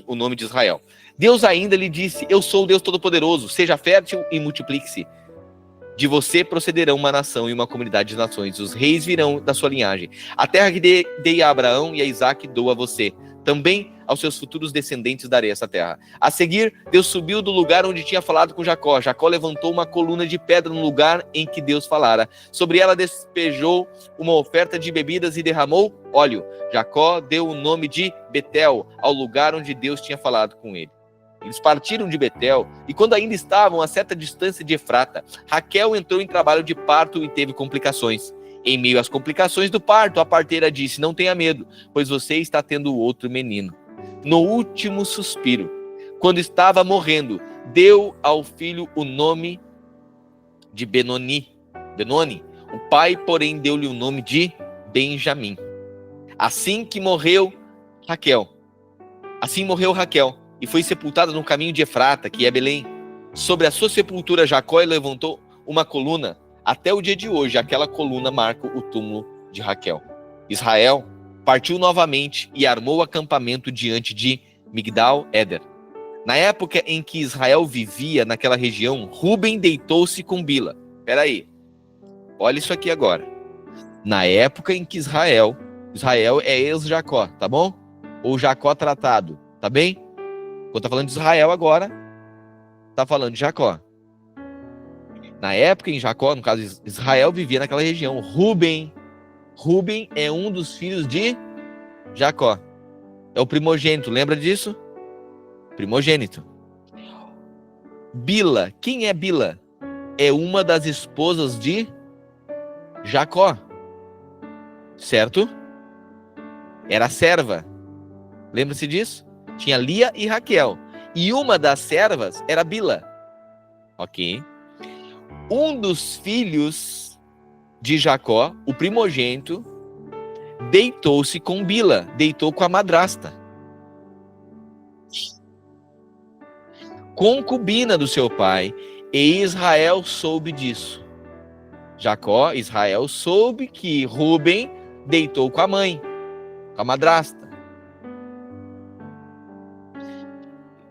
o nome de Israel. Deus ainda lhe disse: eu sou o Deus Todo-Poderoso, seja fértil e multiplique-se. De você procederão uma nação e uma comunidade de nações. Os reis virão da sua linhagem. A terra que dei a Abraão e a Isaque dou a você. Também aos seus futuros descendentes darei essa terra. A seguir, Deus subiu do lugar onde tinha falado com Jacó. Jacó levantou uma coluna de pedra no lugar em que Deus falara. Sobre ela despejou uma oferta de bebidas e derramou óleo. Jacó deu o nome de Betel ao lugar onde Deus tinha falado com ele. Eles partiram de Betel, e quando ainda estavam a certa distância de Efrata, Raquel entrou em trabalho de parto e teve complicações. Em meio às complicações do parto, a parteira disse: não tenha medo, pois você está tendo outro menino. No último suspiro, quando estava morrendo, deu ao filho o nome de Benoni. O pai, porém, deu-lhe o nome de Benjamim. Assim morreu Raquel, e foi sepultada no caminho de Efrata, que é Belém. Sobre a sua sepultura, Jacó levantou uma coluna. Até o dia de hoje, aquela coluna marca o túmulo de Raquel. Israel partiu novamente e armou acampamento diante de Migdal-Éder. Na época em que Israel vivia naquela região, Ruben deitou-se com Bila. Espera aí, olha isso aqui agora. Na época em que Israel é ex-Jacó, tá bom? Ou Jacó tratado, tá bem? Quando tá falando de Israel agora, tá falando de Jacó. Na época em Jacó, no caso Israel, vivia naquela região. Ruben é um dos filhos de Jacó. É o primogênito, lembra disso? Primogênito. Bila, quem é Bila? É uma das esposas de Jacó. Certo? Era serva. Lembra-se disso? Tinha Lia e Raquel. E uma das servas era Bila. Ok? Um dos filhos de Jacó, o primogênito, deitou-se com Bila. Deitou com a madrasta. Concubina do seu pai. E Israel soube disso. Israel soube que Ruben deitou com a mãe, com a madrasta.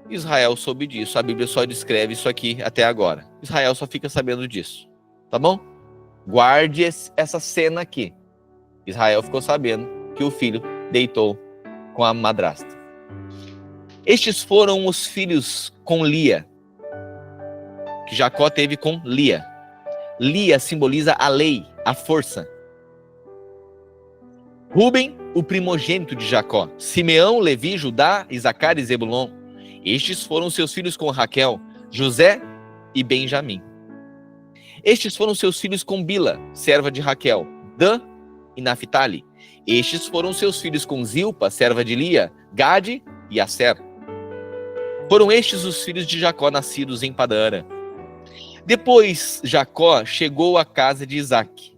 Israel soube disso. A Bíblia só descreve isso aqui até agora. Israel só fica sabendo disso. Tá bom? Guarde essa cena aqui. Israel ficou sabendo que o filho deitou com a madrasta. Estes foram os filhos com Lia, que Jacó teve com Lia. Lia simboliza a lei, a força. Ruben, o primogênito de Jacó. Simeão, Levi, Judá, Isacar e Zebulon. Estes foram seus filhos com Raquel, José e Benjamim. Estes foram seus filhos com Bila, serva de Raquel, Dan e Naphtali. Estes foram seus filhos com Zilpa, serva de Lia, Gade e Aser. Foram estes os filhos de Jacó nascidos em Padã. Depois Jacó chegou à casa de Isaque.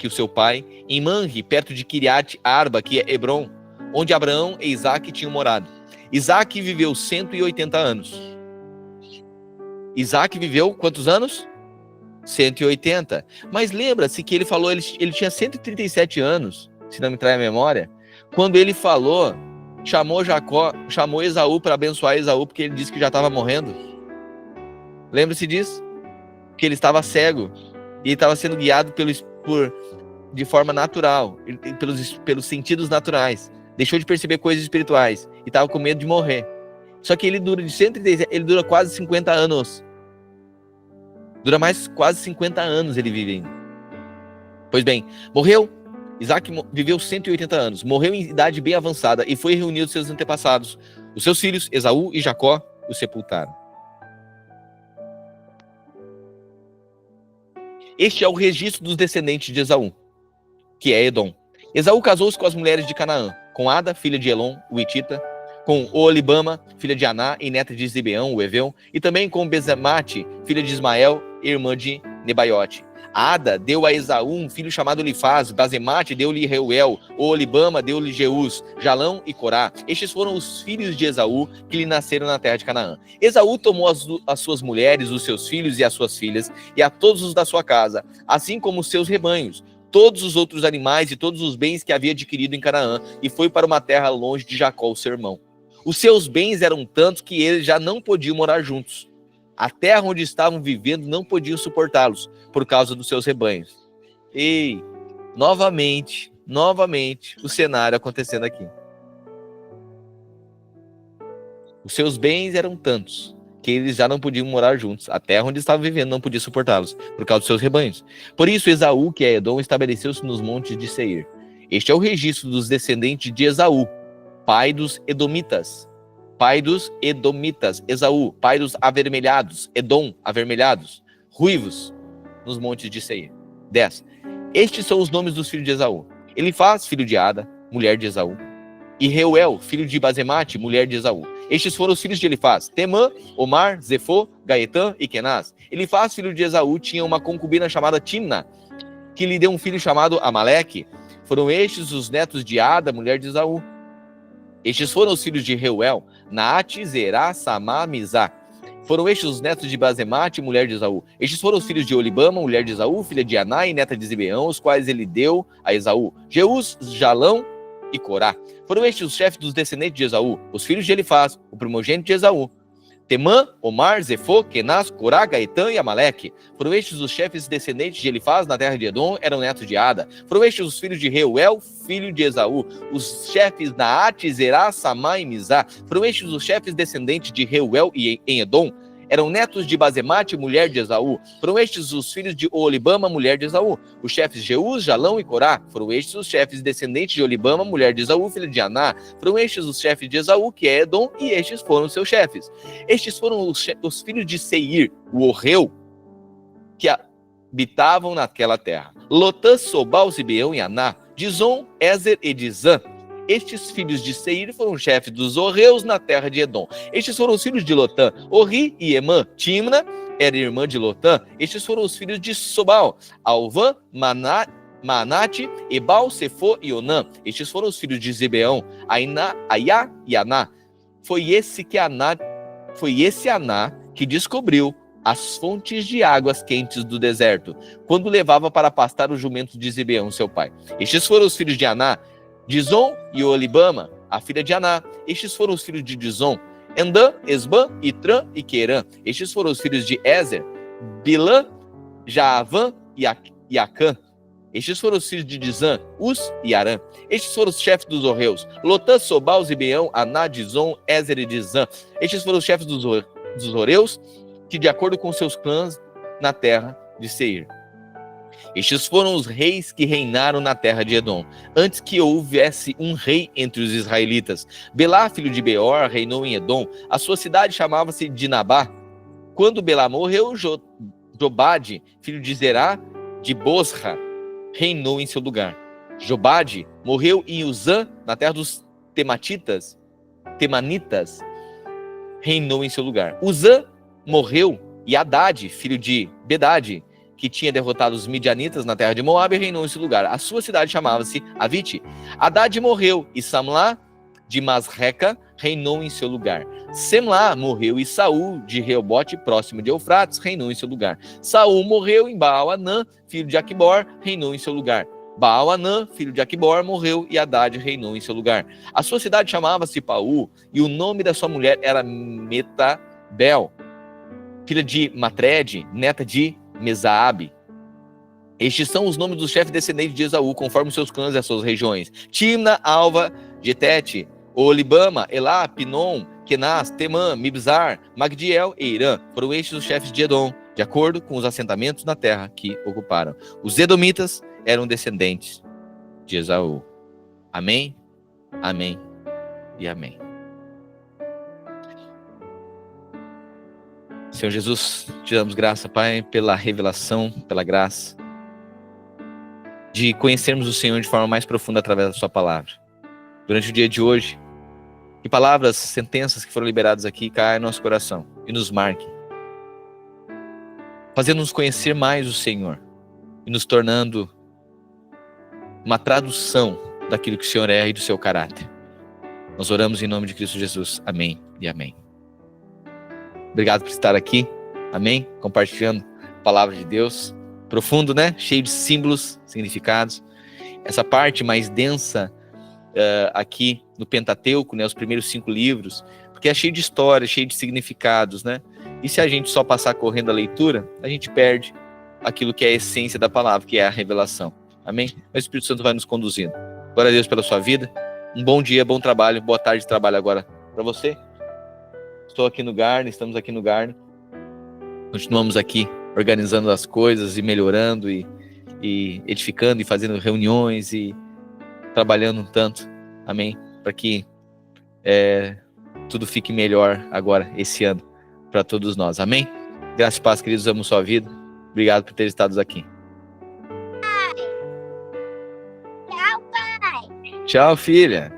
O seu pai, em Manre, perto de Kiriat Arba, que é Hebron, onde Abraão e Isaque tinham morado. Isaque viveu 180 anos. Isaque viveu quantos anos? 180. Mas lembra-se que ele falou, ele tinha 137 anos, se não me trai a memória, quando ele falou, chamou Esaú para abençoar Esaú, porque ele disse que já estava morrendo. Lembra-se disso? Que ele estava cego e estava sendo guiado de forma natural, pelos sentidos naturais. Deixou de perceber coisas espirituais e estava com medo de morrer. Só que ele dura de 137, ele dura quase 50 anos. Dura mais quase 50 anos ele vive ainda. Pois bem, morreu. Isaque viveu 180 anos, morreu em idade bem avançada e foi reunido seus antepassados. Os seus filhos, Esaú e Jacó, o sepultaram. Este é o registro dos descendentes de Esaú, que é Edom. Esaú casou-se com as mulheres de Canaã, com Ada, filha de Elon, o Hitita, com Oolibama, filha de Aná e neta de Zibeão, o Eveu, e também com Bezemate, filha de Ismael, irmã de Nebaiote. Ada deu a Esaú um filho chamado Elifaz, Bazemate deu-lhe Reuel, Oolibama deu-lhe Jeús, Jalão e Corá. Estes foram os filhos de Esaú que lhe nasceram na terra de Canaã. Esaú tomou as suas mulheres, os seus filhos e as suas filhas, e a todos os da sua casa, assim como os seus rebanhos, todos os outros animais e todos os bens que havia adquirido em Canaã, e foi para uma terra longe de Jacó, o seu irmão. Os seus bens eram tantos que eles já não podiam morar juntos. A terra onde estavam vivendo não podiam suportá-los por causa dos seus rebanhos. E, novamente, o cenário acontecendo aqui. Os seus bens eram tantos que eles já não podiam morar juntos. A terra onde estavam vivendo não podia suportá-los por causa dos seus rebanhos. Por isso, Esaú, que é Edom, estabeleceu-se nos montes de Seir. Este é o registro dos descendentes de Esaú, pai dos Edomitas. Esaú, pai dos avermelhados. Edom, avermelhados. Ruivos, nos montes de Seir. 10. Estes são os nomes dos filhos de Esaú. Elifaz, filho de Ada, mulher de Esaú. E Reuel, filho de Basemate, mulher de Esaú. Estes foram os filhos de Elifaz: Temã, Omar, Zefô, Gaetã e Kenaz. Elifaz, filho de Esaú, tinha uma concubina chamada Timna, que lhe deu um filho chamado Amaleque. Foram estes os netos de Ada, mulher de Esaú. Estes foram os filhos de Reuel: Naate, Zerá, Samá, Mizá. Foram estes os netos de Basemate, mulher de Esaú. Estes foram os filhos de Olibama, mulher de Esaú, filha de Aná e neta de Zibeão, os quais ele deu a Esaú: Jeús, Jalão e Corá. Foram estes os chefes dos descendentes de Esaú, os filhos de Elifaz, o primogênito de Esaú: Temã, Omar, Zefô, Kenaz, Corá, Gaetã e Amaleque. Foram estes os chefes descendentes de Elifaz na terra de Edom, eram netos de Ada. Foram estes os filhos de Reuel, filho de Esaú, os chefes Naate, Zerá, Samá e Mizá. Foram estes os chefes descendentes de Reuel em Edom, eram netos de Basemate, mulher de Esaú. Foram estes os filhos de Olibama, mulher de Esaú, os chefes Jeús, Jalão e Corá. Foram estes os chefes descendentes de Olibama, mulher de Esaú, filha de Aná. Foram estes os chefes de Esaú, que é Edom, e estes foram seus chefes. Estes foram os filhos de Seir, o Orreu, que habitavam naquela terra: Lotã, Sobal, Zibeão e Aná, Dizon, Ézer e Dizã. Estes filhos de Seir foram chefes dos Orreus na terra de Edom. Estes foram os filhos de Lotã: Orri e Emã. Timna era irmã de Lotã. Estes foram os filhos de Sobal: Alvã, Manate, Ebal, Sefô e Onã. Estes foram os filhos de Zibeão: Aiá e Aná. Foi esse Aná que descobriu as fontes de águas quentes do deserto, quando levava para pastar os jumentos de Zibeão, seu pai. Estes foram os filhos de Aná: Dizon e Olibama, a filha de Aná. Estes foram os filhos de Dizon: Endã, Esbã, Itrã e Querã. Estes foram os filhos de Ézer: Bilã, Jaavã e Acã. Estes foram os filhos de Dizã: Uz e Arã. Estes foram os chefes dos Orreus: Lotã, Sobal, Zibeão, Aná, Dizon, Ézer e Dizã. Estes foram os chefes dos Orreus, que de acordo com seus clãs na terra de Seir. Estes foram os reis que reinaram na terra de Edom, antes que houvesse um rei entre os israelitas. Belá, filho de Beor, reinou em Edom. A sua cidade chamava-se Dinabá. Quando Belá morreu, Jobade, filho de Zerá, de Bosra, reinou em seu lugar. Jobade morreu em Uzã, na terra dos Temanitas, reinou em seu lugar. Uzã morreu e Haddad, filho de Bedade, que tinha derrotado os midianitas na terra de Moabe, reinou em seu lugar. A sua cidade chamava-se Avite. Haddad morreu e Samlá de Masreca reinou em seu lugar. Semlá morreu e Saul de Reobote, próximo de Eufrates, reinou em seu lugar. Saul morreu em Baal-Anã, filho de Aquibor, reinou em seu lugar. Baal-Anã, filho de Aquibor, morreu e Haddad reinou em seu lugar. A sua cidade chamava-se Paú e o nome da sua mulher era Metabel, filha de Matred, neta de Mesaabe. Estes são os nomes dos chefes descendentes de Esaú, conforme seus clãs e as suas regiões: Timna, Alva, Getete, Olibama, Elá, Pinom, Kenaz, Temã, Mibzar, Magdiel e Irã. Foram estes os chefes de Edom, de acordo com os assentamentos na terra que ocuparam. Os edomitas eram descendentes de Esaú. Amém, amém e amém. Senhor Jesus, te damos graça, Pai, pela revelação, pela graça de conhecermos o Senhor de forma mais profunda através da sua palavra. Durante o dia de hoje, que palavras, sentenças que foram liberadas aqui caem no nosso coração e nos marquem, fazendo-nos conhecer mais o Senhor e nos tornando uma tradução daquilo que o Senhor é e do seu caráter. Nós oramos em nome de Cristo Jesus. Amém e amém. Obrigado por estar aqui, amém? Compartilhando a palavra de Deus. Profundo, né? Cheio de símbolos, significados. Essa parte mais densa aqui no Pentateuco, né? Os primeiros 5 livros, porque é cheio de histórias, cheio de significados, né? E se a gente só passar correndo a leitura, a gente perde aquilo que é a essência da palavra, que é a revelação. Amém? O Espírito Santo vai nos conduzindo. Glória a Deus pela sua vida. Um bom dia, bom trabalho, boa tarde de trabalho agora para você. Estou aqui no Garden, estamos aqui no Garden. Continuamos aqui organizando as coisas e melhorando e edificando e fazendo reuniões e trabalhando um tanto. Amém? Para que tudo fique melhor agora, esse ano, para todos nós. Amém? Graça e paz, queridos, amo sua vida. Obrigado por ter estado aqui. Tchau, pai. Tchau, filha.